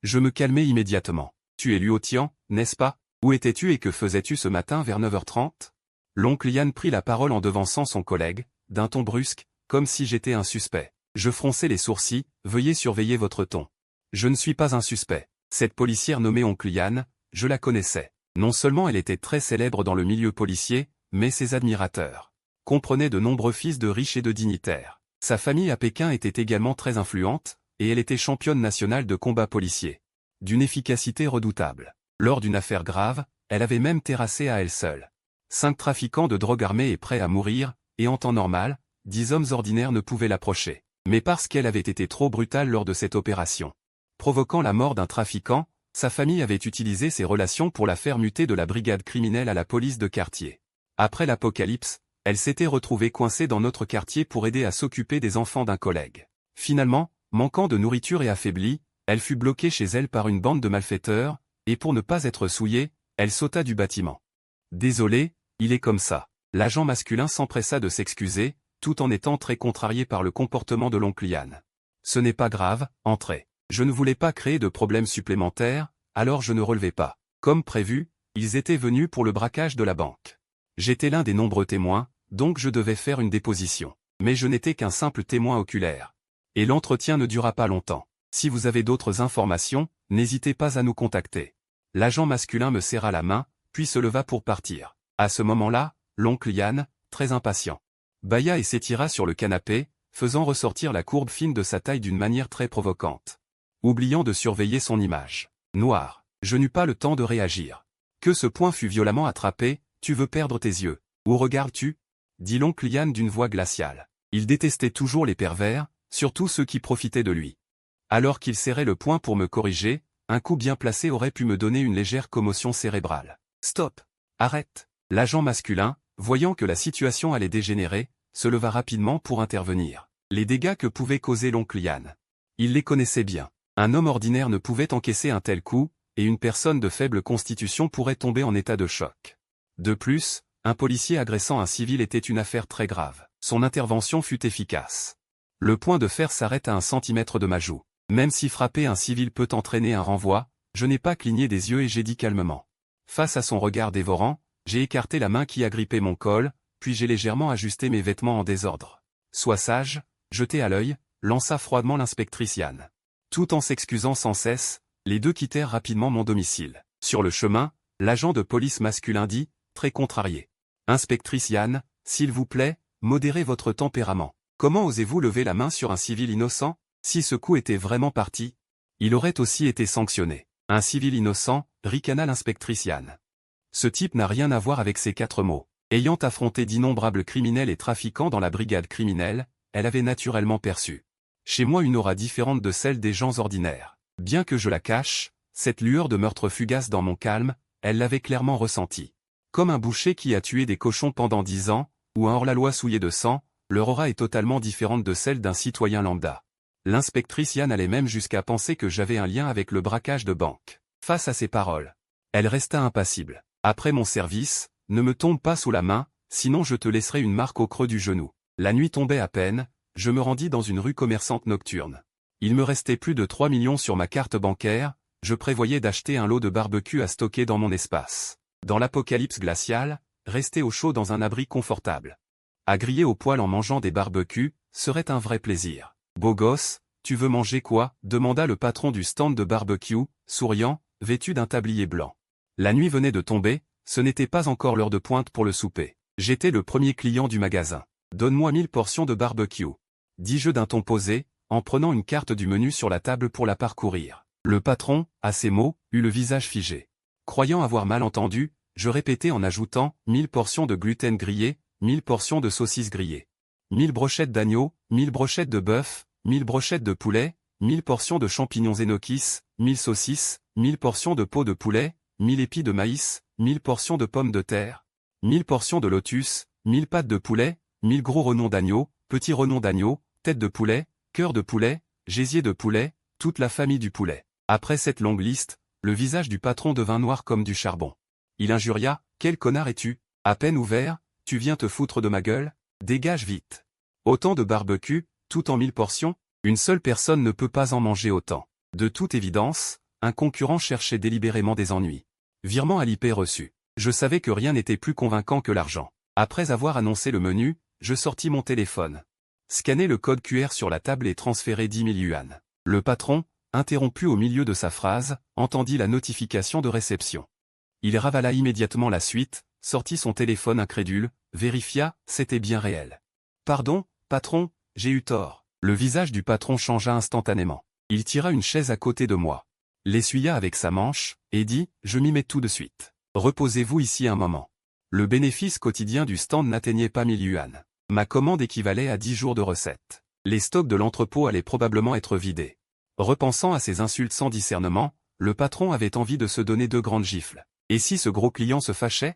Je me calmai immédiatement. « Tu es Luo Tian, n'est-ce pas? Où étais-tu et que faisais-tu ce matin vers 9h30 ?» L'oncle Yan prit la parole en devançant son collègue, d'un ton brusque, comme si j'étais un suspect. Je fronçai les sourcils, « Veuillez surveiller votre ton. Je ne suis pas un suspect. » Cette policière nommée oncle Yan, je la connaissais. Non seulement elle était très célèbre dans le milieu policier, mais ses admirateurs comprenaient de nombreux fils de riches et de dignitaires. Sa famille à Pékin était également très influente, et elle était championne nationale de combat policier. D'une efficacité redoutable. Lors d'une affaire grave, elle avait même terrassé à elle seule 5 trafiquants de drogue armés et prêts à mourir, et en temps normal, 10 hommes ordinaires ne pouvaient l'approcher. Mais parce qu'elle avait été trop brutale lors de cette opération, provoquant la mort d'un trafiquant, sa famille avait utilisé ses relations pour la faire muter de la brigade criminelle à la police de quartier. Après l'apocalypse, elle s'était retrouvée coincée dans notre quartier pour aider à s'occuper des enfants d'un collègue. Finalement, manquant de nourriture et affaiblie, elle fut bloquée chez elle par une bande de malfaiteurs, et pour ne pas être souillée, elle sauta du bâtiment. « Désolé, il est comme ça. » L'agent masculin s'empressa de s'excuser, tout en étant très contrarié par le comportement de l'oncle Yan. « Ce n'est pas grave, entrez. Je ne voulais pas créer de problèmes supplémentaires, alors je ne relevais pas. Comme prévu, ils étaient venus pour le braquage de la banque. J'étais l'un des nombreux témoins, donc je devais faire une déposition. Mais je n'étais qu'un simple témoin oculaire. Et l'entretien ne dura pas longtemps. Si vous avez d'autres informations, n'hésitez pas à nous contacter. » L'agent masculin me serra la main, puis se leva pour partir. À ce moment-là, l'oncle Yan, très impatient, bâilla et s'étira sur le canapé, faisant ressortir la courbe fine de sa taille d'une manière très provocante. Oubliant de surveiller son image noire, je n'eus pas le temps de réagir. Que ce point fut violemment attrapé. « Tu veux perdre tes yeux? Où regardes-tu » dit l'oncle Yan d'une voix glaciale. Il détestait toujours les pervers, surtout ceux qui profitaient de lui. Alors qu'il serrait le poing pour me corriger, un coup bien placé aurait pu me donner une légère commotion cérébrale. « Stop! Arrête !» L'agent masculin, voyant que la situation allait dégénérer, se leva rapidement pour intervenir. Les dégâts que pouvait causer l'oncle Yan. Il les connaissait bien. Un homme ordinaire ne pouvait encaisser un tel coup, et une personne de faible constitution pourrait tomber en état de choc. De plus, un policier agressant un civil était une affaire très grave. Son intervention fut efficace. Le point de fer s'arrête à 1 centimètre de ma joue. Même si frapper un civil peut entraîner un renvoi, je n'ai pas cligné des yeux et j'ai dit calmement. Face à son regard dévorant, j'ai écarté la main qui agrippait mon col, puis j'ai légèrement ajusté mes vêtements en désordre. « Sois sage », jeté à l'œil, lança froidement l'inspectrice Yan. Tout en s'excusant sans cesse, les deux quittèrent rapidement mon domicile. Sur le chemin, l'agent de police masculin dit, très contrarié. « Inspectrice Yan, s'il vous plaît, modérez votre tempérament. Comment osez-vous lever la main sur un civil innocent? Si ce coup était vraiment parti, il aurait aussi été sanctionné. » Un civil innocent, ricana l'inspectrice Yan. Ce type n'a rien à voir avec ces 4 mots. Ayant affronté d'innombrables criminels et trafiquants dans la brigade criminelle, elle avait naturellement perçu chez moi une aura différente de celle des gens ordinaires. Bien que je la cache, cette lueur de meurtre fugace dans mon calme, elle l'avait clairement ressentie. Comme un boucher qui a tué des cochons pendant 10 ans, ou un hors-la-loi souillé de sang, leur aura est totalement différente de celle d'un citoyen lambda. L'inspectrice Yan allait même jusqu'à penser que j'avais un lien avec le braquage de banque. Face à ces paroles, elle resta impassible. « Après mon service, ne me tombe pas sous la main, sinon je te laisserai une marque au creux du genou. » La nuit tombait à peine, je me rendis dans une rue commerçante nocturne. Il me restait plus de 3 millions sur ma carte bancaire, je prévoyais d'acheter un lot de barbecue à stocker dans mon espace. Dans l'apocalypse glaciale, rester au chaud dans un abri confortable, à griller au poêle en mangeant des barbecues, serait un vrai plaisir. « Beau gosse, tu veux manger quoi ?» demanda le patron du stand de barbecue, souriant, vêtu d'un tablier blanc. La nuit venait de tomber, ce n'était pas encore l'heure de pointe pour le souper. J'étais le premier client du magasin. « Donne-moi 1000 portions de barbecue. » dis-je d'un ton posé, en prenant une carte du menu sur la table pour la parcourir. Le patron, à ces mots, eut le visage figé. Croyant avoir mal entendu, je répétai en ajoutant 1000 portions de gluten grillé, 1000 portions de saucisses grillées, 1000 brochettes d'agneau, 1000 brochettes de bœuf, 1000 brochettes de poulet, 1000 portions de champignons enochis, 1000 saucisses, 1000 portions de peau de poulet, 1000 épis de maïs, 1000 portions de pommes de terre, 1000 portions de lotus, 1000 pattes de poulet, 1000 gros renons d'agneau, petits renons d'agneau, tête de poulet, cœur de poulet, gésier de poulet, toute la famille du poulet. Après cette longue liste, le visage du patron devint noir comme du charbon. Il injuria, « Quel connard es-tu? À peine ouvert, tu viens te foutre de ma gueule? Dégage vite. » Autant de barbecue, tout en 1000 portions, une seule personne ne peut pas en manger autant. De toute évidence, un concurrent cherchait délibérément des ennuis. Virement Alipay reçu. Je savais que rien n'était plus convaincant que l'argent. Après avoir annoncé le menu, je sortis mon téléphone. Scanner le code QR sur la table et transférer 10 000 yuan. Le patron, interrompu au milieu de sa phrase, entendit la notification de réception. Il ravala immédiatement la suite, sortit son téléphone incrédule, vérifia, c'était bien réel. « Pardon, patron, j'ai eu tort. » Le visage du patron changea instantanément. Il tira une chaise à côté de moi, l'essuya avec sa manche, et dit, « Je m'y mets tout de suite. Reposez-vous ici un moment. » Le bénéfice quotidien du stand n'atteignait pas 1000 yuan. Ma commande équivalait à 10 jours de recettes. Les stocks de l'entrepôt allaient probablement être vidés. Repensant à ces insultes sans discernement, le patron avait envie de se donner 2 grandes gifles. Et si ce gros client se fâchait?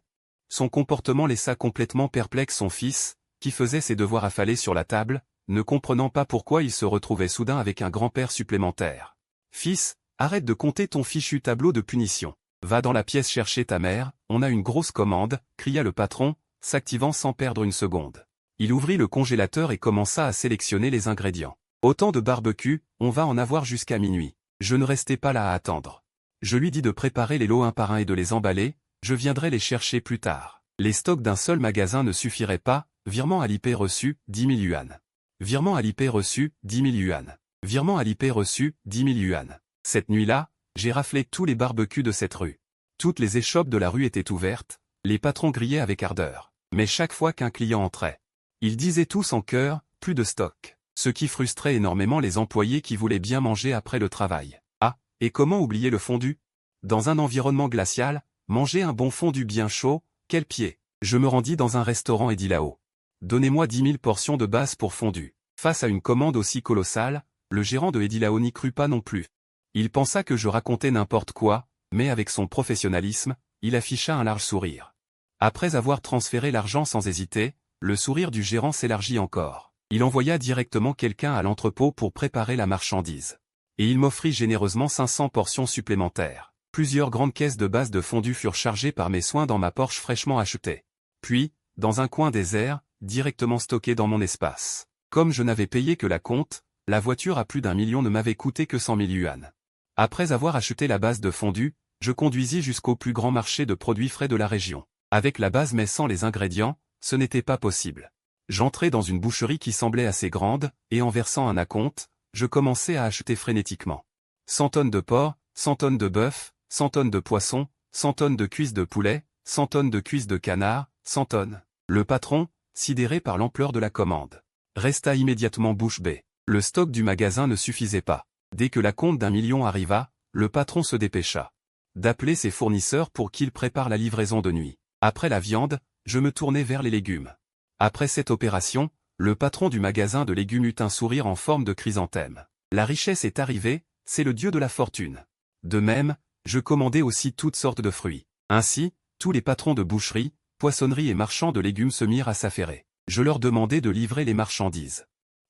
Son comportement laissa complètement perplexe son fils, qui faisait ses devoirs affalés sur la table, ne comprenant pas pourquoi il se retrouvait soudain avec un grand-père supplémentaire. « Fils, arrête de compter ton fichu tableau de punition. Va dans la pièce chercher ta mère, on a une grosse commande, » cria le patron, s'activant sans perdre une seconde. Il ouvrit le congélateur et commença à sélectionner les ingrédients. Autant de barbecue, on va en avoir jusqu'à minuit. Je ne restais pas là à attendre. Je lui dis de préparer les lots un par un et de les emballer, je viendrai les chercher plus tard. Les stocks d'un seul magasin ne suffiraient pas, virement Alipay reçu, 10 000 yuan. Virement Alipay reçu, 10 000 yuan. Virement Alipay reçu, 10 000 yuan. Cette nuit-là, j'ai raflé tous les barbecues de cette rue. Toutes les échoppes de la rue étaient ouvertes, les patrons grillaient avec ardeur. Mais chaque fois qu'un client entrait, ils disaient tous en chœur, plus de stock. Ce qui frustrait énormément les employés qui voulaient bien manger après le travail. Ah, et comment oublier le fondu? Dans un environnement glacial, manger un bon fondu bien chaud, quel pied! Je me rendis dans un restaurant et dis là-haut. Donnez-moi 10 000 portions de base pour fondu. Face à une commande aussi colossale, le gérant de Edilao n'y crut pas non plus. Il pensa que je racontais n'importe quoi, mais avec son professionnalisme, il afficha un large sourire. Après avoir transféré l'argent sans hésiter, le sourire du gérant s'élargit encore. Il envoya directement quelqu'un à l'entrepôt pour préparer la marchandise. Et il m'offrit généreusement 500 portions supplémentaires. Plusieurs grandes caisses de base de fondu furent chargées par mes soins dans ma Porsche fraîchement achetée. Puis, dans un coin désert, directement stocké dans mon espace. Comme je n'avais payé que la compte, la voiture à plus d'1 million ne m'avait coûté que 100 000 yuan. Après avoir acheté la base de fondu, je conduisis jusqu'au plus grand marché de produits frais de la région. Avec la base mais sans les ingrédients, ce n'était pas possible. J'entrai dans une boucherie qui semblait assez grande, et en versant un acompte, je commençai à acheter frénétiquement. 100 tonnes de porc, 100 tonnes de bœuf, 100 tonnes de poisson, 100 tonnes de cuisses de poulet, 100 tonnes de cuisses de canard, 100 tonnes. Le patron, sidéré par l'ampleur de la commande, resta immédiatement bouche bée. Le stock du magasin ne suffisait pas. Dès que la compte d'1 million arriva, le patron se dépêcha d'appeler ses fournisseurs pour qu'ils préparent la livraison de nuit. Après la viande, je me tournai vers les légumes. Après cette opération, le patron du magasin de légumes eut un sourire en forme de chrysanthème. La richesse est arrivée, c'est le dieu de la fortune. De même, je commandai aussi toutes sortes de fruits. Ainsi, tous les patrons de boucherie, poissonnerie et marchands de légumes se mirent à s'affairer. Je leur demandai de livrer les marchandises.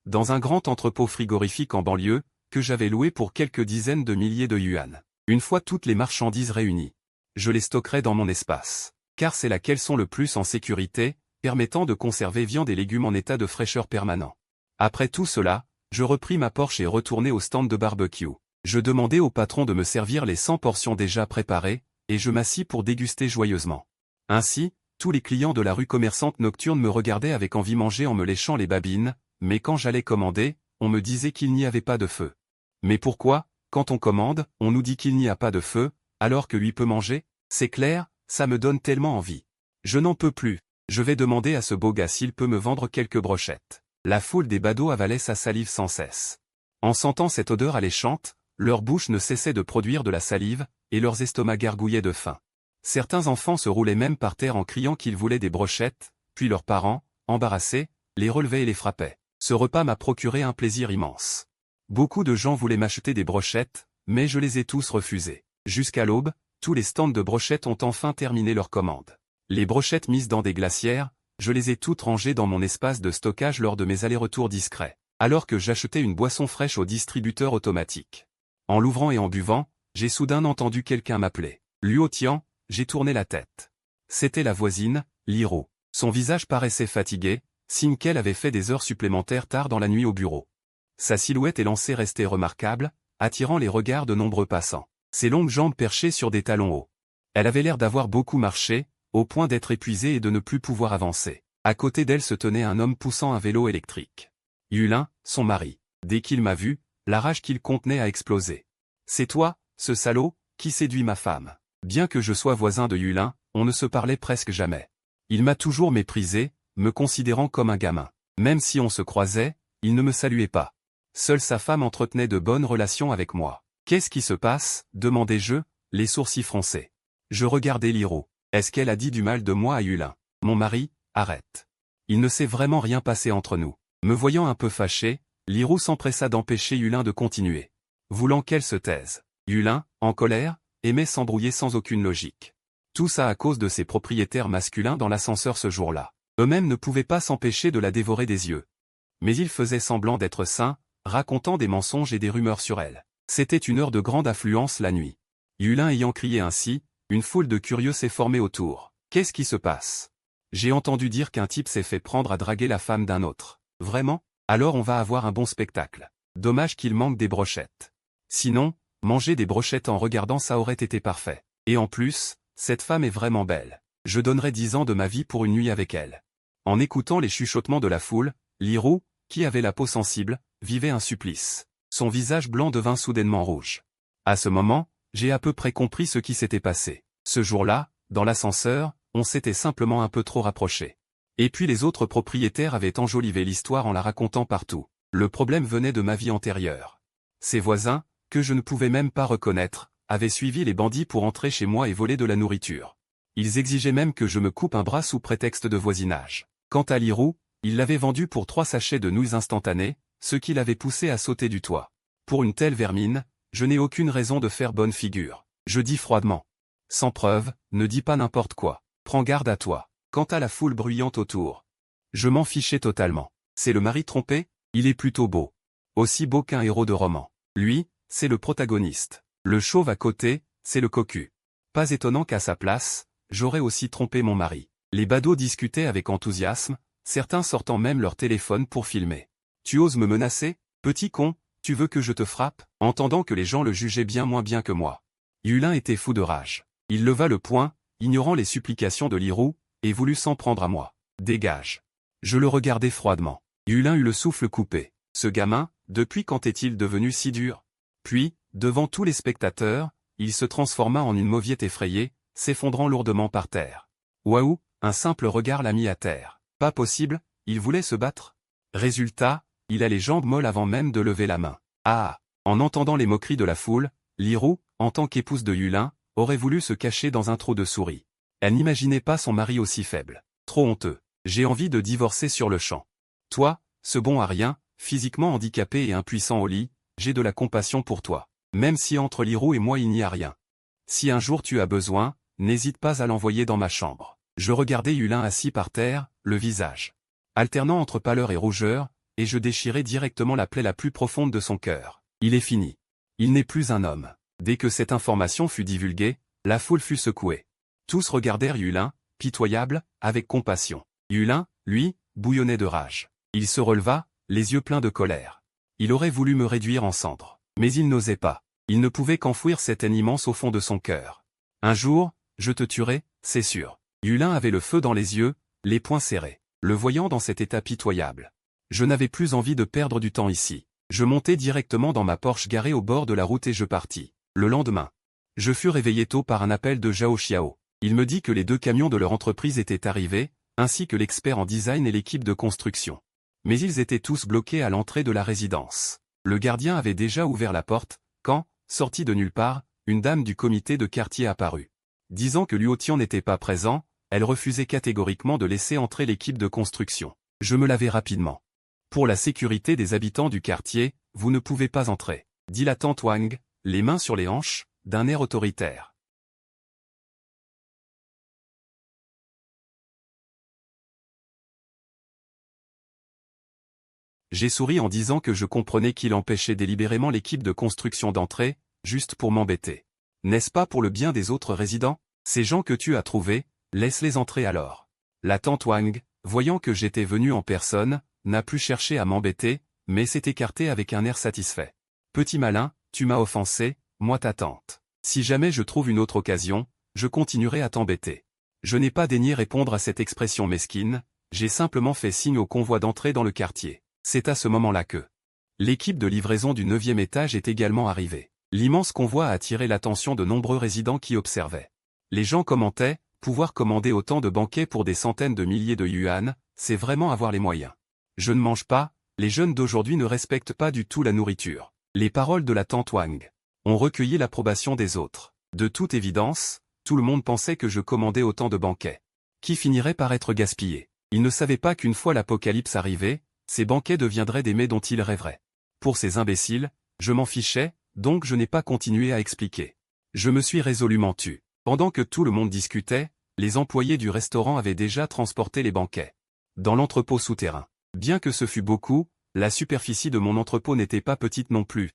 Dans un grand entrepôt frigorifique en banlieue, que j'avais loué pour quelques dizaines de milliers de yuan. Une fois toutes les marchandises réunies, je les stockerai dans mon espace. Car c'est là qu'elles sont le plus en sécurité, permettant de conserver viande et légumes en état de fraîcheur permanent. Après tout cela, je repris ma Porsche et retournai au stand de barbecue. Je demandai au patron de me servir les 100 portions déjà préparées, et je m'assis pour déguster joyeusement. Ainsi, tous les clients de la rue commerçante nocturne me regardaient avec envie manger en me léchant les babines, mais quand j'allais commander, on me disait qu'il n'y avait pas de feu. Mais pourquoi, quand on commande, on nous dit qu'il n'y a pas de feu, alors que lui peut manger? C'est clair, ça me donne tellement envie. Je n'en peux plus. Je vais demander à ce beau gars s'il peut me vendre quelques brochettes. La foule des badauds avalait sa salive sans cesse. En sentant cette odeur alléchante, leur bouche ne cessait de produire de la salive, et leurs estomacs gargouillaient de faim. Certains enfants se roulaient même par terre en criant qu'ils voulaient des brochettes, puis leurs parents, embarrassés, les relevaient et les frappaient. Ce repas m'a procuré un plaisir immense. Beaucoup de gens voulaient m'acheter des brochettes, mais je les ai tous refusés. Jusqu'à l'aube, tous les stands de brochettes ont enfin terminé leur commande. Les brochettes mises dans des glacières, je les ai toutes rangées dans mon espace de stockage lors de mes allers-retours discrets, alors que j'achetais une boisson fraîche au distributeur automatique. En l'ouvrant et en buvant, j'ai soudain entendu quelqu'un m'appeler. Luo Tian, j'ai tourné la tête. C'était la voisine, Liro. Son visage paraissait fatigué, signe qu'elle avait fait des heures supplémentaires tard dans la nuit au bureau. Sa silhouette élancée restait remarquable, attirant les regards de nombreux passants. Ses longues jambes perchées sur des talons hauts. Elle avait l'air d'avoir beaucoup marché, au point d'être épuisée et de ne plus pouvoir avancer. À côté d'elle se tenait un homme poussant un vélo électrique. Yulin, son mari. Dès qu'il m'a vu, la rage qu'il contenait a explosé. « C'est toi, ce salaud, qui séduit ma femme. » Bien que je sois voisin de Yulin, on ne se parlait presque jamais. Il m'a toujours méprisé, me considérant comme un gamin. Même si on se croisait, il ne me saluait pas. Seule sa femme entretenait de bonnes relations avec moi. « Qu'est-ce qui se passe ?» demandai-je, les sourcils froncés. Je regardais Liro. Est-ce qu'elle a dit du mal de moi à Yulin? Mon mari, arrête. Il ne s'est vraiment rien passé entre nous. Me voyant un peu fâché, Liro s'empressa d'empêcher Yulin de continuer. Voulant qu'elle se taise. Yulin, en colère, aimait s'embrouiller sans aucune logique. Tout ça à cause de ses propriétaires masculins dans l'ascenseur ce jour-là. Eux-mêmes ne pouvaient pas s'empêcher de la dévorer des yeux. Mais ils faisaient semblant d'être sains, racontant des mensonges et des rumeurs sur elle. C'était une heure de grande affluence la nuit. Yulin ayant crié ainsi, une foule de curieux s'est formée autour. Qu'est-ce qui se passe? J'ai entendu dire qu'un type s'est fait prendre à draguer la femme d'un autre. Vraiment? Alors on va avoir un bon spectacle. Dommage qu'il manque des brochettes. Sinon, manger des brochettes en regardant ça aurait été parfait. Et en plus, cette femme est vraiment belle. Je donnerais 10 ans de ma vie pour une nuit avec elle. En écoutant les chuchotements de la foule, Liro, qui avait la peau sensible, vivait un supplice. Son visage blanc devint soudainement rouge. À ce moment, j'ai à peu près compris ce qui s'était passé. Ce jour-là, dans l'ascenseur, on s'était simplement un peu trop rapproché. Et puis les autres propriétaires avaient enjolivé l'histoire en la racontant partout. Le problème venait de ma vie antérieure. Ses voisins, que je ne pouvais même pas reconnaître, avaient suivi les bandits pour entrer chez moi et voler de la nourriture. Ils exigeaient même que je me coupe un bras sous prétexte de voisinage. Quant à Liro, il l'avait vendu pour 3 sachets de nouilles instantanées, ce qui l'avait poussé à sauter du toit. Pour une telle vermine, je n'ai aucune raison de faire bonne figure. Je dis froidement. Sans preuve, ne dis pas n'importe quoi. Prends garde à toi. Quant à la foule bruyante autour, je m'en fichais totalement. C'est le mari trompé? Il est plutôt beau. Aussi beau qu'un héros de roman. Lui, c'est le protagoniste. Le chauve à côté, c'est le cocu. Pas étonnant qu'à sa place, j'aurais aussi trompé mon mari. Les badauds discutaient avec enthousiasme, certains sortant même leur téléphone pour filmer. Tu oses me menacer, petit con, tu veux que je te frappe? Entendant que les gens le jugeaient bien moins bien que moi. Yulin était fou de rage. Il leva le poing, ignorant les supplications de Liro, et voulut s'en prendre à moi. Dégage. Je le regardais froidement. Yulin eut le souffle coupé. Ce gamin, depuis quand est-il devenu si dur? Puis, devant tous les spectateurs, il se transforma en une mauviette effrayée, s'effondrant lourdement par terre. Waouh, un simple regard l'a mis à terre. Pas possible, il voulait se battre. Résultat, il a les jambes molles avant même de lever la main. Ah! En entendant les moqueries de la foule, Liro, en tant qu'épouse de Yulin, aurait voulu se cacher dans un trou de souris. Elle n'imaginait pas son mari aussi faible. Trop honteux. J'ai envie de divorcer sur le champ. Toi, ce bon à rien, physiquement handicapé et impuissant au lit, j'ai de la compassion pour toi. Même si entre Liro et moi il n'y a rien. Si un jour tu as besoin, n'hésite pas à l'envoyer dans ma chambre. Je regardais Yulin assis par terre, le visage alternant entre pâleur et rougeur, et je déchirai directement la plaie la plus profonde de son cœur. Il est fini. Il n'est plus un homme. Dès que cette information fut divulguée, la foule fut secouée. Tous regardèrent Yulin, pitoyable, avec compassion. Yulin, lui, bouillonnait de rage. Il se releva, les yeux pleins de colère. Il aurait voulu me réduire en cendres. Mais il n'osait pas. Il ne pouvait qu'enfouir cette haine immense au fond de son cœur. Un jour, je te tuerai, c'est sûr. Yulin avait le feu dans les yeux, les poings serrés. Le voyant dans cet état pitoyable. Je n'avais plus envie de perdre du temps ici. Je montai directement dans ma Porsche garée au bord de la route et je partis. Le lendemain, je fus réveillé tôt par un appel de Zhao Xiao. Il me dit que les 2 camions de leur entreprise étaient arrivés, ainsi que l'expert en design et l'équipe de construction. Mais ils étaient tous bloqués à l'entrée de la résidence. Le gardien avait déjà ouvert la porte, quand, sortie de nulle part, une dame du comité de quartier apparut. Disant que Luo Tian n'était pas présent, elle refusait catégoriquement de laisser entrer l'équipe de construction. Je me lavai rapidement. Pour la sécurité des habitants du quartier, vous ne pouvez pas entrer, dit la tante Wang, les mains sur les hanches, d'un air autoritaire. J'ai souri en disant que je comprenais qu'il empêchait délibérément l'équipe de construction d'entrer, juste pour m'embêter. N'est-ce pas pour le bien des autres résidents? Ces gens que tu as trouvés, laisse-les entrer alors. La tante Wang, voyant que j'étais venu en personne, n'a plus cherché à m'embêter, mais s'est écartée avec un air satisfait. Petit malin, tu m'as offensé, moi ta tante. Si jamais je trouve une autre occasion, je continuerai à t'embêter. Je n'ai pas daigné répondre à cette expression mesquine, j'ai simplement fait signe au convoi d'entrer dans le quartier. C'est à ce moment-là que l'équipe de livraison du 9e étage est également arrivée. L'immense convoi a attiré l'attention de nombreux résidents qui observaient. Les gens commentaient, pouvoir commander autant de banquets pour des centaines de milliers de yuan, c'est vraiment avoir les moyens. Je ne mange pas, les jeunes d'aujourd'hui ne respectent pas du tout la nourriture. Les paroles de la tante Wang ont recueilli l'approbation des autres. De toute évidence, tout le monde pensait que je commandais autant de banquets, qui finiraient par être gaspillés. Ils ne savaient pas qu'une fois l'apocalypse arrivé, ces banquets deviendraient des mets dont ils rêveraient. Pour ces imbéciles, je m'en fichais, donc je n'ai pas continué à expliquer. Je me suis résolument tu. Pendant que tout le monde discutait, les employés du restaurant avaient déjà transporté les banquets dans l'entrepôt souterrain. Bien que ce fût beaucoup, la superficie de mon entrepôt n'était pas petite non plus.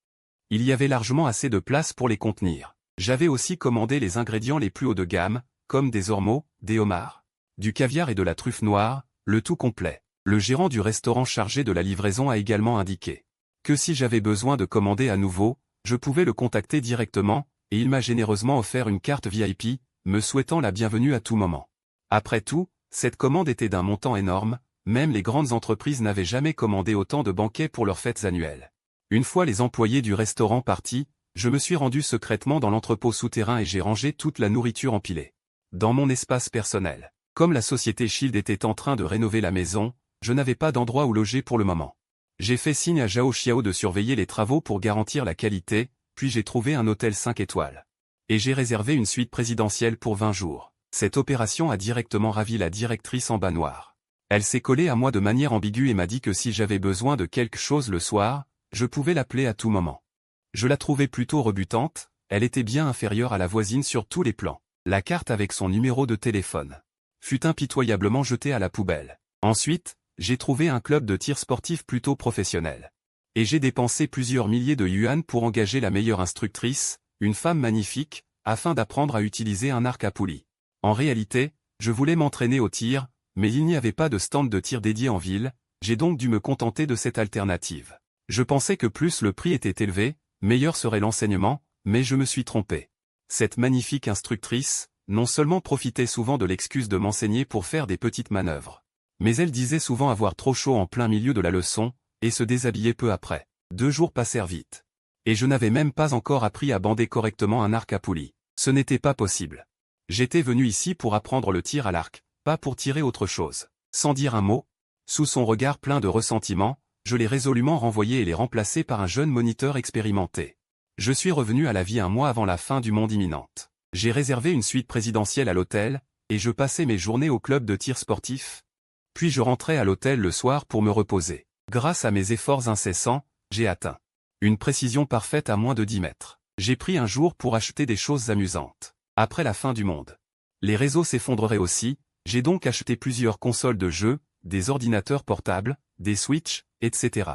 Il y avait largement assez de place pour les contenir. J'avais aussi commandé les ingrédients les plus hauts de gamme, comme des ormeaux, des homards, du caviar et de la truffe noire, le tout complet. Le gérant du restaurant chargé de la livraison a également indiqué que si j'avais besoin de commander à nouveau, je pouvais le contacter directement, et il m'a généreusement offert une carte VIP, me souhaitant la bienvenue à tout moment. Après tout, cette commande était d'un montant énorme, même les grandes entreprises n'avaient jamais commandé autant de banquets pour leurs fêtes annuelles. Une fois les employés du restaurant partis, je me suis rendu secrètement dans l'entrepôt souterrain et j'ai rangé toute la nourriture empilée dans mon espace personnel. Comme la société Shield était en train de rénover la maison, je n'avais pas d'endroit où loger pour le moment. J'ai fait signe à Zhao Xiao de surveiller les travaux pour garantir la qualité, puis j'ai trouvé un hôtel 5 étoiles. Et j'ai réservé une suite présidentielle pour 20 jours. Cette opération a directement ravi la directrice en bas noir. Elle s'est collée à moi de manière ambiguë et m'a dit que si j'avais besoin de quelque chose le soir, je pouvais l'appeler à tout moment. Je la trouvais plutôt rebutante, elle était bien inférieure à la voisine sur tous les plans. La carte avec son numéro de téléphone fut impitoyablement jetée à la poubelle. Ensuite, j'ai trouvé un club de tir sportif plutôt professionnel. Et j'ai dépensé plusieurs milliers de yuan pour engager la meilleure instructrice, une femme magnifique, afin d'apprendre à utiliser un arc à poulie. En réalité, je voulais m'entraîner au tir, mais il n'y avait pas de stand de tir dédié en ville, j'ai donc dû me contenter de cette alternative. Je pensais que plus le prix était élevé, meilleur serait l'enseignement, mais je me suis trompé. Cette magnifique instructrice, non seulement profitait souvent de l'excuse de m'enseigner pour faire des petites manœuvres, mais elle disait souvent avoir trop chaud en plein milieu de la leçon, et se déshabillait peu après. 2 jours passèrent vite. Et je n'avais même pas encore appris à bander correctement un arc à poulie. Ce n'était pas possible. J'étais venu ici pour apprendre le tir à l'arc, pas pour tirer autre chose. Sans dire un mot, sous son regard plein de ressentiment, je l'ai résolument renvoyé et l'ai remplacé par un jeune moniteur expérimenté. Je suis revenu à la vie un mois avant la fin du monde imminente. J'ai réservé une suite présidentielle à l'hôtel, et je passais mes journées au club de tir sportif. Puis je rentrais à l'hôtel le soir pour me reposer. Grâce à mes efforts incessants, j'ai atteint une précision parfaite à moins de 10 mètres. J'ai pris un jour pour acheter des choses amusantes. Après la fin du monde, les réseaux s'effondreraient aussi, j'ai donc acheté plusieurs consoles de jeux, des ordinateurs portables, des Switch, etc.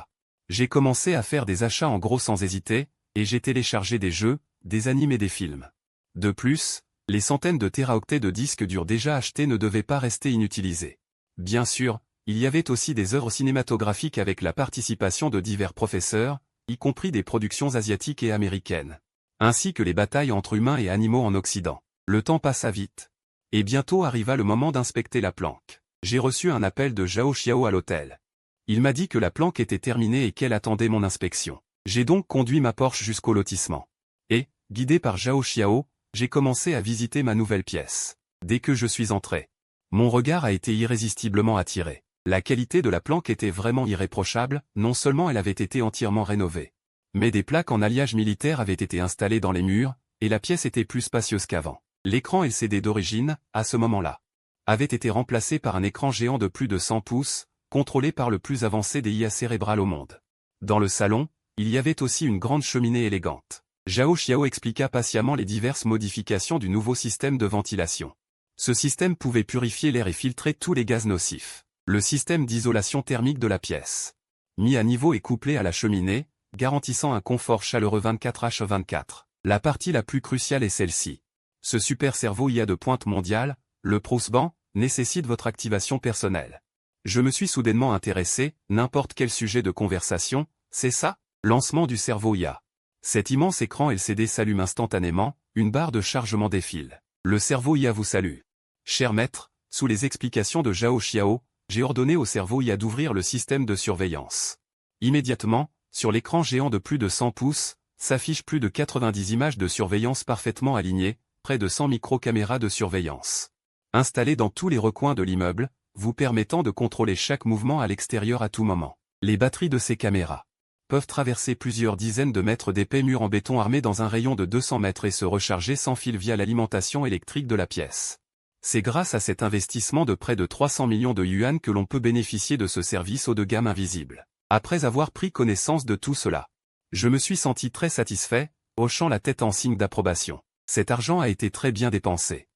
J'ai commencé à faire des achats en gros sans hésiter, et j'ai téléchargé des jeux, des animes et des films. De plus, les centaines de téraoctets de disques durs déjà achetés ne devaient pas rester inutilisés. Bien sûr, il y avait aussi des œuvres cinématographiques avec la participation de divers professeurs, y compris des productions asiatiques et américaines, ainsi que les batailles entre humains et animaux en Occident. Le temps passa vite. Et bientôt arriva le moment d'inspecter la planque. J'ai reçu un appel de Zhao Xiao à l'hôtel. Il m'a dit que la planque était terminée et qu'elle attendait mon inspection. J'ai donc conduit ma Porsche jusqu'au lotissement. Et, guidé par Zhao Xiao, j'ai commencé à visiter ma nouvelle pièce. Dès que je suis entré, mon regard a été irrésistiblement attiré. La qualité de la planque était vraiment irréprochable, non seulement elle avait été entièrement rénovée, mais des plaques en alliage militaire avaient été installées dans les murs, et la pièce était plus spacieuse qu'avant. L'écran LCD d'origine, à ce moment-là, avait été remplacé par un écran géant de plus de 100 pouces, contrôlé par le plus avancé des IA cérébrales au monde. Dans le salon, Il y avait aussi une grande cheminée élégante. Zhao Xiao expliqua patiemment les diverses modifications du nouveau système de ventilation. Ce système pouvait purifier l'air et filtrer tous les gaz nocifs. Le système d'isolation thermique de la pièce, mis à niveau et couplé à la cheminée, garantissant un confort chaleureux 24h24. La partie la plus cruciale est celle-ci. Ce super cerveau IA de pointe mondiale, le Prousban, nécessite votre activation personnelle. Je me suis soudainement intéressé, n'importe quel sujet de conversation, c'est ça? Lancement du cerveau IA. Cet immense écran LCD s'allume instantanément, une barre de chargement défile. Le cerveau IA vous salue. Cher maître, sous les explications de Zhao Xiao, j'ai ordonné au cerveau IA d'ouvrir le système de surveillance. Immédiatement, sur l'écran géant de plus de 100 pouces, s'affichent plus de 90 images de surveillance parfaitement alignées, près de 100 micro-caméras de surveillance. Installées dans tous les recoins de l'immeuble, vous permettant de contrôler chaque mouvement à l'extérieur à tout moment. Les batteries de ces caméras peuvent traverser plusieurs dizaines de mètres d'épais murs en béton armés dans un rayon de 200 mètres et se recharger sans fil via l'alimentation électrique de la pièce. C'est grâce à cet investissement de près de 300 millions de yuan que l'on peut bénéficier de ce service haut de gamme invisible. Après avoir pris connaissance de tout cela, je me suis senti très satisfait, hochant la tête en signe d'approbation. Cet argent a été très bien dépensé.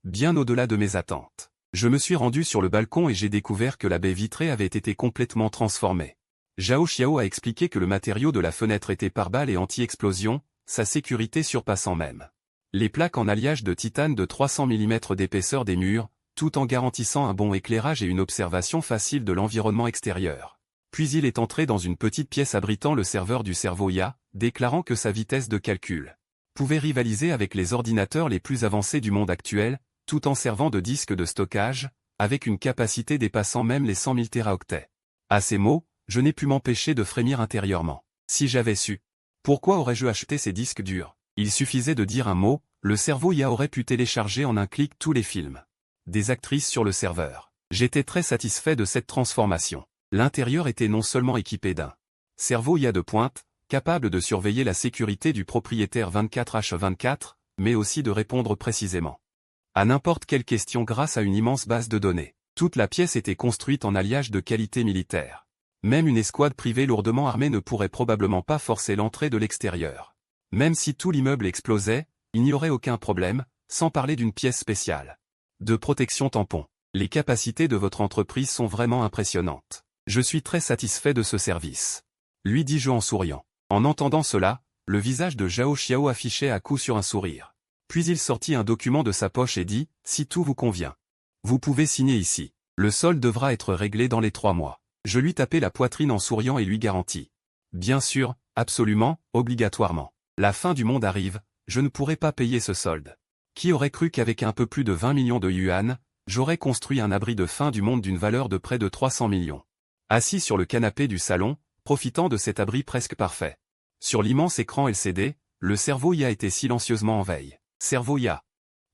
Bien au-delà de mes attentes. Je me suis rendu sur le balcon et j'ai découvert que la baie vitrée avait été complètement transformée. Zhao Xiao a expliqué que le matériau de la fenêtre était pare-balles et anti-explosion, sa sécurité surpassant même les plaques en alliage de titane de 300 mm d'épaisseur des murs, tout en garantissant un bon éclairage et une observation facile de l'environnement extérieur. Puis il est entré dans une petite pièce abritant le serveur du cerveau IA, déclarant que sa vitesse de calcul pouvait rivaliser avec les ordinateurs les plus avancés du monde actuel, tout en servant de disque de stockage, avec une capacité dépassant même les 100 000 téraoctets. À ces mots, je n'ai pu m'empêcher de frémir intérieurement. Si j'avais su, pourquoi aurais-je acheté ces disques durs? Il suffisait de dire un mot, le cerveau IA aurait pu télécharger en un clic tous les films des actrices sur le serveur. J'étais très satisfait de cette transformation. L'intérieur était non seulement équipé d'un cerveau IA de pointe, capable de surveiller la sécurité du propriétaire 24h24, mais aussi de répondre précisément à n'importe quelle question grâce à une immense base de données. Toute la pièce était construite en alliage de qualité militaire. Même une escouade privée lourdement armée ne pourrait probablement pas forcer l'entrée de l'extérieur. Même si tout l'immeuble explosait, il n'y aurait aucun problème, sans parler d'une pièce spéciale de protection tampon. Les capacités de votre entreprise sont vraiment impressionnantes. Je suis très satisfait de ce service, lui dis-je en souriant. En entendant cela, le visage de Zhao Xiao affichait à coup sur un sourire. Puis il sortit un document de sa poche et dit, si tout vous convient, vous pouvez signer ici. Le solde devra être réglé dans les 3 mois. Je lui tapai la poitrine en souriant et lui garantis. Bien sûr, absolument, obligatoirement. La fin du monde arrive, je ne pourrai pas payer ce solde. Qui aurait cru qu'avec un peu plus de 20 millions de yuan, j'aurais construit un abri de fin du monde d'une valeur de près de 300 millions. Assis sur le canapé du salon, profitant de cet abri presque parfait. Sur l'immense écran LCD, le cerveau IA était silencieusement en veille. Cerveau IA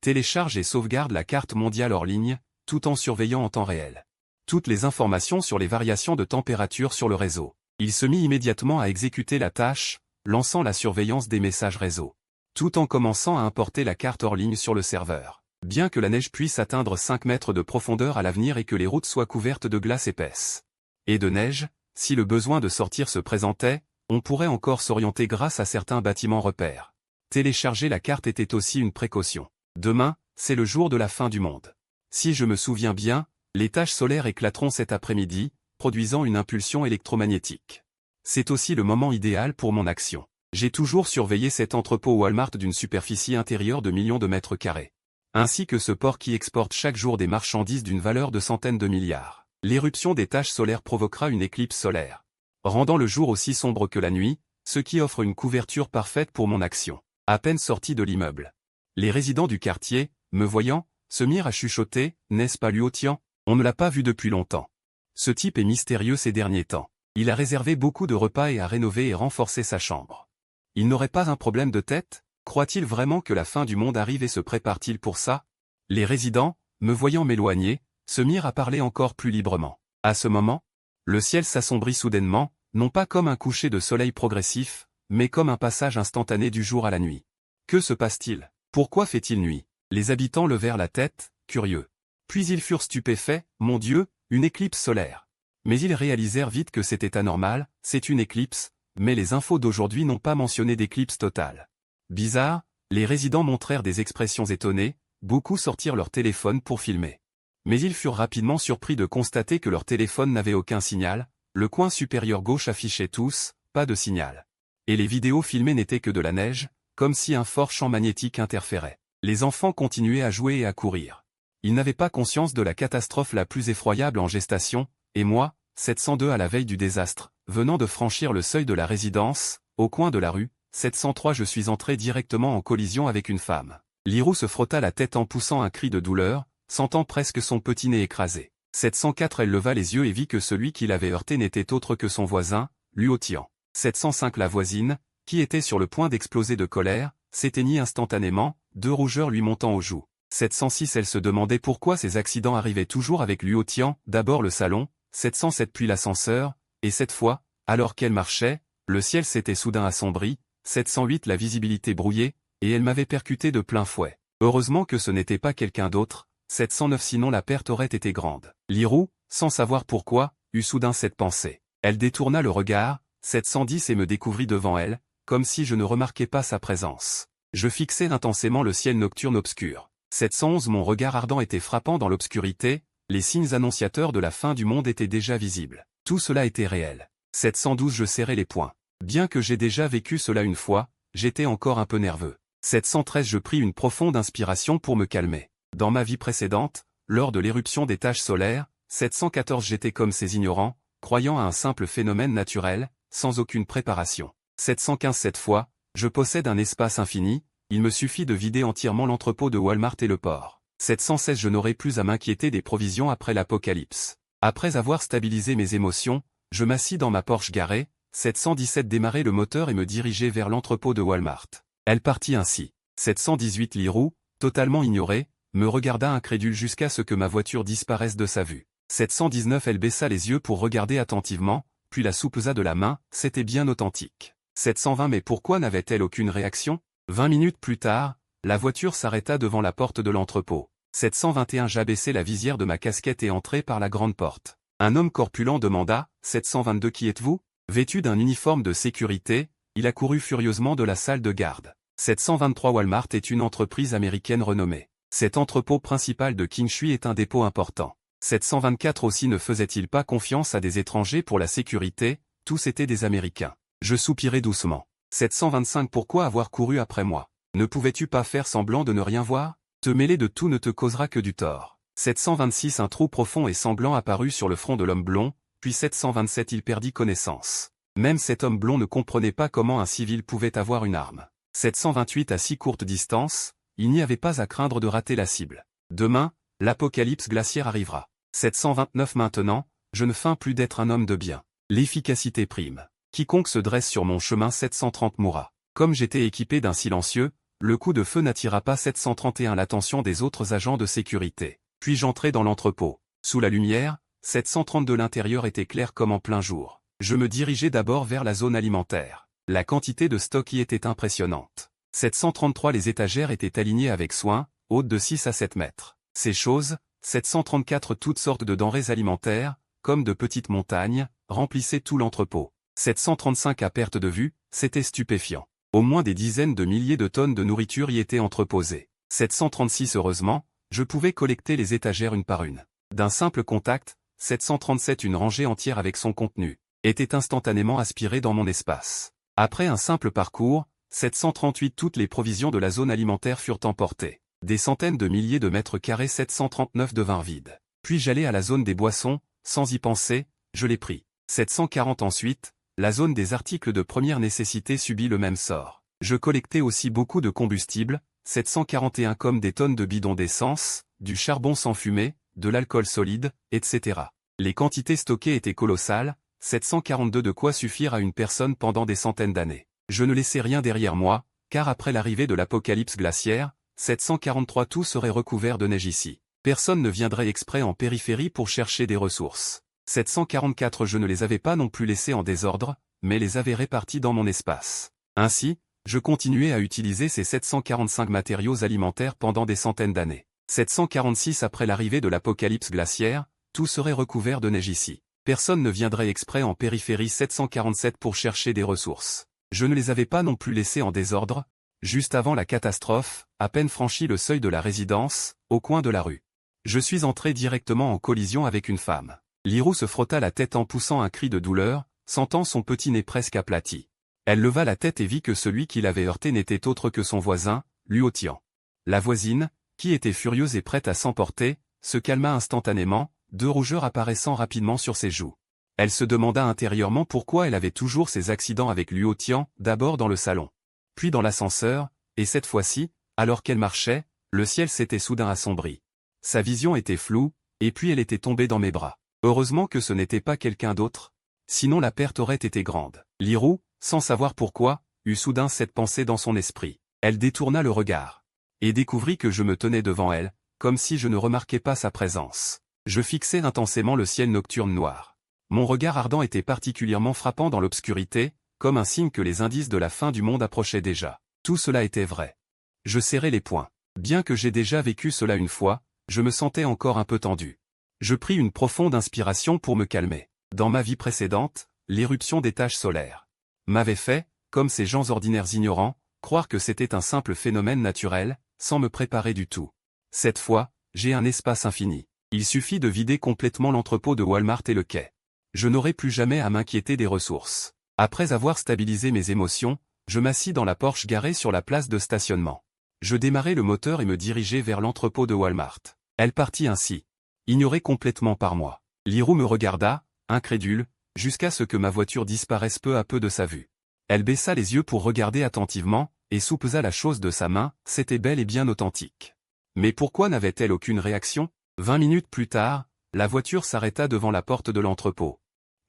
télécharge et sauvegarde la carte mondiale hors ligne, tout en surveillant en temps réel toutes les informations sur les variations de température sur le réseau. Il se mit immédiatement à exécuter la tâche, lançant la surveillance des messages réseau, tout en commençant à importer la carte hors ligne sur le serveur. Bien que la neige puisse atteindre 5 mètres de profondeur à l'avenir et que les routes soient couvertes de glace épaisse et de neige, si le besoin de sortir se présentait, on pourrait encore s'orienter grâce à certains bâtiments repères. Télécharger la carte était aussi une précaution. Demain, c'est le jour de la fin du monde. Si je me souviens bien, les taches solaires éclateront cet après-midi, produisant une impulsion électromagnétique. C'est aussi le moment idéal pour mon action. J'ai toujours surveillé cet entrepôt Walmart d'une superficie intérieure de millions de mètres carrés. Ainsi que ce port qui exporte chaque jour des marchandises d'une valeur de centaines de milliards. L'éruption des taches solaires provoquera une éclipse solaire, rendant le jour aussi sombre que la nuit, ce qui offre une couverture parfaite pour mon action. À peine sorti de l'immeuble, les résidents du quartier, me voyant, se mirent à chuchoter, n'est-ce pas Luo Tian? On ne l'a pas vu depuis longtemps. Ce type est mystérieux ces derniers temps. Il a réservé beaucoup de repas et a rénové et renforcé sa chambre. Il n'aurait pas un problème de tête? Croit-il vraiment que la fin du monde arrive et se prépare-t-il pour ça? Les résidents, me voyant m'éloigner, se mirent à parler encore plus librement. À ce moment, le ciel s'assombrit soudainement, non pas comme un coucher de soleil progressif, mais comme un passage instantané du jour à la nuit. Que se passe-t-il? Pourquoi fait-il nuit? Les habitants levèrent la tête, curieux. Puis ils furent stupéfaits, mon Dieu, une éclipse solaire. Mais ils réalisèrent vite que c'était anormal, c'est une éclipse, mais les infos d'aujourd'hui n'ont pas mentionné d'éclipse totale. Bizarre, les résidents montrèrent des expressions étonnées, beaucoup sortirent leur téléphone pour filmer. Mais ils furent rapidement surpris de constater que leur téléphone n'avait aucun signal, le coin supérieur gauche affichait tous, pas de signal. Et les vidéos filmées n'étaient que de la neige, comme si un fort champ magnétique interférait. Les enfants continuaient à jouer et à courir. Ils n'avaient pas conscience de la catastrophe la plus effroyable en gestation, et moi, 702 à la veille du désastre, venant de franchir le seuil de la résidence, au coin de la rue, 703 je suis entré directement en collision avec une femme. Lirou se frotta la tête en poussant un cri de douleur, sentant presque son petit nez écrasé. 704 elle leva les yeux et vit que celui qui l'avait heurté n'était autre que son voisin, Luotian. 705 la voisine, qui était sur le point d'exploser de colère, s'éteignit instantanément, deux rougeurs lui montant aux joues. 706 elle se demandait pourquoi ces accidents arrivaient toujours avec Luotian, d'abord le salon, 707 puis l'ascenseur, et cette fois, alors qu'elle marchait, le ciel s'était soudain assombri, 708 la visibilité brouillée, et elle m'avait percuté de plein fouet. Heureusement que ce n'était pas quelqu'un d'autre, 709 sinon la perte aurait été grande. Lirou, sans savoir pourquoi, eut soudain cette pensée. Elle détourna le regard, 710 et me découvrit devant elle, comme si je ne remarquais pas sa présence. Je fixais intensément le ciel nocturne obscur. 711 mon regard ardent était frappant dans l'obscurité, les signes annonciateurs de la fin du monde étaient déjà visibles. Tout cela était réel. 712 je serrais les poings. Bien que j'ai déjà vécu cela une fois, j'étais encore un peu nerveux. 713 je pris une profonde inspiration pour me calmer. Dans ma vie précédente, lors de l'éruption des taches solaires, 714 j'étais comme ces ignorants, croyant à un simple phénomène naturel, sans aucune préparation. 715 cette fois, je possède un espace infini, il me suffit de vider entièrement l'entrepôt de Walmart et le port. 716 je n'aurai plus à m'inquiéter des provisions après l'apocalypse. Après avoir stabilisé mes émotions, je m'assis dans ma Porsche garée, 717 démarrai le moteur et me dirigeai vers l'entrepôt de Walmart. Elle partit ainsi. 718 Lirou, totalement ignorée, me regarda incrédule jusqu'à ce que ma voiture disparaisse de sa vue. 719 elle baissa les yeux pour regarder attentivement, puis la soupesa de la main, c'était bien authentique. 720 mais pourquoi n'avait-elle aucune réaction? 20 minutes plus tard, la voiture s'arrêta devant la porte de l'entrepôt. 721 j'abaissai la visière de ma casquette et entrai par la grande porte. Un homme corpulent demanda, 722 qui êtes-vous? Vêtu d'un uniforme de sécurité, il accourut furieusement de la salle de garde. 723 Walmart est une entreprise américaine renommée. Cet entrepôt principal de Kingshui est un dépôt important. 724 aussi ne faisait-il pas confiance à des étrangers pour la sécurité, tous étaient des Américains. Je soupirai doucement. 725 pourquoi avoir couru après moi? Ne pouvais-tu pas faire semblant de ne rien voir? Te mêler de tout ne te causera que du tort. 726 un trou profond et sanglant apparut sur le front de l'homme blond, puis 727 il perdit connaissance. Même cet homme blond ne comprenait pas comment un civil pouvait avoir une arme. 728 à si courte distance, il n'y avait pas à craindre de rater la cible. Demain, l'apocalypse glaciaire arrivera. 729 maintenant, je ne feins plus d'être un homme de bien. L'efficacité prime. Quiconque se dresse sur mon chemin 730 mourra. Comme j'étais équipé d'un silencieux, le coup de feu n'attira pas 731 l'attention des autres agents de sécurité. Puis j'entrai dans l'entrepôt. Sous la lumière, 732 l'intérieur était clair comme en plein jour. Je me dirigeais d'abord vers la zone alimentaire. La quantité de stock y était impressionnante. 733 les étagères étaient alignées avec soin, hautes de 6 à 7 mètres. Ces choses, 734 toutes sortes de denrées alimentaires, comme de petites montagnes, remplissaient tout l'entrepôt. 735 à perte de vue, c'était stupéfiant. Au moins des dizaines de milliers de tonnes de nourriture y étaient entreposées. 736 heureusement, je pouvais collecter les étagères une par une. D'un simple contact, 737 une rangée entière avec son contenu, était instantanément aspirée dans mon espace. Après un simple parcours, 738 toutes les provisions de la zone alimentaire furent emportées. Des centaines de milliers de mètres carrés 739 devinrent vides. Puis j'allai à la zone des boissons, sans y penser, je les pris. 740 ensuite, la zone des articles de première nécessité subit le même sort. Je collectais aussi beaucoup de combustible, 741 comme des tonnes de bidons d'essence, du charbon sans fumée, de l'alcool solide, etc. Les quantités stockées étaient colossales, 742 de quoi suffire à une personne pendant des centaines d'années. Je ne laissais rien derrière moi, car après l'arrivée de l'apocalypse glaciaire, 743 tout serait recouvert de neige ici. Personne ne viendrait exprès en périphérie pour chercher des ressources. 744 je ne les avais pas non plus laissés en désordre, mais les avais répartis dans mon espace. Ainsi, je continuais à utiliser ces 745 matériaux alimentaires pendant des centaines d'années. 746 après l'arrivée de l'apocalypse glaciaire, tout serait recouvert de neige ici. Personne ne viendrait exprès en périphérie 747 pour chercher des ressources. Je ne les avais pas non plus laissés en désordre. Juste avant la catastrophe, à peine franchi le seuil de la résidence, au coin de la rue. Je suis entré directement en collision avec une femme. Lirou se frotta la tête en poussant un cri de douleur, sentant son petit nez presque aplati. Elle leva la tête et vit que celui qui l'avait heurté n'était autre que son voisin, Luo Tian. La voisine, qui était furieuse et prête à s'emporter, se calma instantanément, deux rougeurs apparaissant rapidement sur ses joues. Elle se demanda intérieurement pourquoi elle avait toujours ces accidents avec Luo Tian, d'abord dans le salon, puis dans l'ascenseur, et cette fois-ci, alors qu'elle marchait, le ciel s'était soudain assombri. Sa vision était floue, et puis elle était tombée dans mes bras. Heureusement que ce n'était pas quelqu'un d'autre, sinon la perte aurait été grande. Lirou, sans savoir pourquoi, eut soudain cette pensée dans son esprit. Elle détourna le regard, et découvrit que je me tenais devant elle, comme si je ne remarquais pas sa présence. Je fixais intensément le ciel nocturne noir. Mon regard ardent était particulièrement frappant dans l'obscurité, comme un signe que les indices de la fin du monde approchaient déjà. Tout cela était vrai. Je serrai les poings. Bien que j'ai déjà vécu cela une fois, je me sentais encore un peu tendu. Je pris une profonde inspiration pour me calmer. Dans ma vie précédente, l'éruption des taches solaires m'avait fait, comme ces gens ordinaires ignorants, croire que c'était un simple phénomène naturel, sans me préparer du tout. Cette fois, j'ai un espace infini. Il suffit de vider complètement l'entrepôt de Walmart et le quai. Je n'aurai plus jamais à m'inquiéter des ressources. Après avoir stabilisé mes émotions, je m'assis dans la Porsche garée sur la place de stationnement. Je démarrai le moteur et me dirigeai vers l'entrepôt de Walmart. Elle partit ainsi, ignorée complètement par moi. Lirou me regarda, incrédule, jusqu'à ce que ma voiture disparaisse peu à peu de sa vue. Elle baissa les yeux pour regarder attentivement, et soupesa la chose de sa main, c'était bel et bien authentique. Mais pourquoi n'avait-elle aucune réaction? 20 minutes plus tard, la voiture s'arrêta devant la porte de l'entrepôt.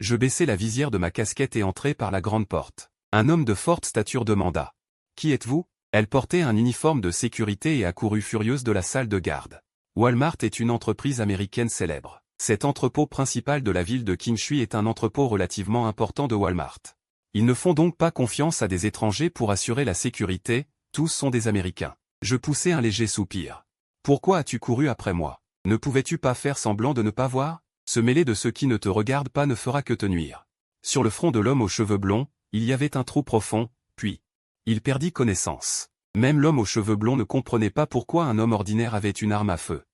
Je baissai la visière de ma casquette et entrai par la grande porte. Un homme de forte stature demanda. « Qui êtes-vous » Elle portait un uniforme de sécurité et accourut furieuse de la salle de garde. Walmart est une entreprise américaine célèbre. Cet entrepôt principal de la ville de Qingshui est un entrepôt relativement important de Walmart. Ils ne font donc pas confiance à des étrangers pour assurer la sécurité, tous sont des Américains. Je poussai un léger soupir. « Pourquoi as-tu couru après moi? Ne pouvais-tu pas faire semblant de ne pas voir? Se mêler de ceux qui ne te regardent pas ne fera que te nuire. » Sur le front de l'homme aux cheveux blonds, il y avait un trou profond, puis il perdit connaissance. Même l'homme aux cheveux blonds ne comprenait pas pourquoi un homme ordinaire avait une arme à feu.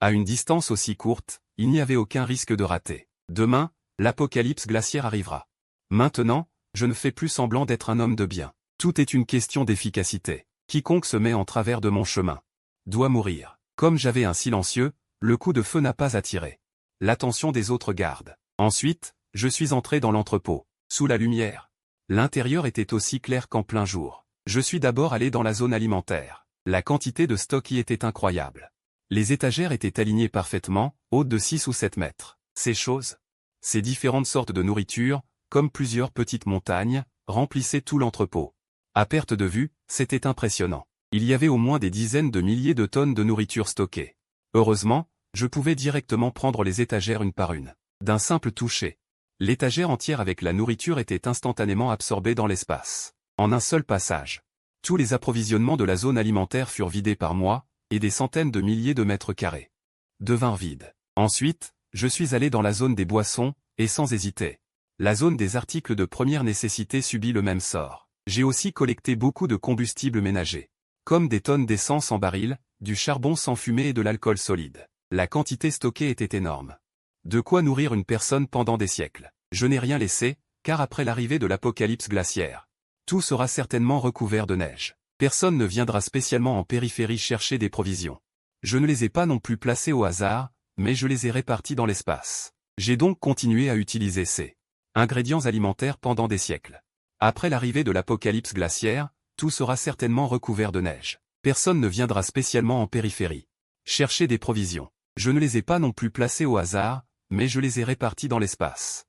À une distance aussi courte, il n'y avait aucun risque de rater. Demain, l'apocalypse glaciaire arrivera. Maintenant, je ne fais plus semblant d'être un homme de bien. Tout est une question d'efficacité. Quiconque se met en travers de mon chemin doit mourir. Comme j'avais un silencieux, le coup de feu n'a pas attiré l'attention des autres gardes. Ensuite, je suis entré dans l'entrepôt, sous la lumière. L'intérieur était aussi clair qu'en plein jour. Je suis d'abord allé dans la zone alimentaire. La quantité de stock y était incroyable. Les étagères étaient alignées parfaitement, hautes de 6 ou 7 mètres. Ces différentes sortes de nourriture, comme plusieurs petites montagnes, remplissaient tout l'entrepôt. À perte de vue, c'était impressionnant. Il y avait au moins des dizaines de milliers de tonnes de nourriture stockées. Heureusement, je pouvais directement prendre les étagères une par une. D'un simple toucher, l'étagère entière avec la nourriture était instantanément absorbée dans l'espace. En un seul passage. Tous les approvisionnements de la zone alimentaire furent vidés par moi, et des centaines de milliers de mètres carrés devinrent vides. Ensuite, je suis allé dans la zone des boissons, et sans hésiter. La zone des articles de première nécessité subit le même sort. J'ai aussi collecté beaucoup de combustibles ménagers. Comme des tonnes d'essence en baril, du charbon sans fumée et de l'alcool solide. La quantité stockée était énorme. De quoi nourrir une personne pendant des siècles. Je n'ai rien laissé, car après l'arrivée de l'apocalypse glaciaire, tout sera certainement recouvert de neige. Personne ne viendra spécialement en périphérie chercher des provisions. Je ne les ai pas non plus placées au hasard, mais je les ai réparties dans l'espace. J'ai donc continué à utiliser ces ingrédients alimentaires pendant des siècles. Après l'arrivée de l'apocalypse glaciaire, tout sera certainement recouvert de neige. Personne ne viendra spécialement en périphérie chercher des provisions. Je ne les ai pas non plus placées au hasard, mais je les ai réparties dans l'espace.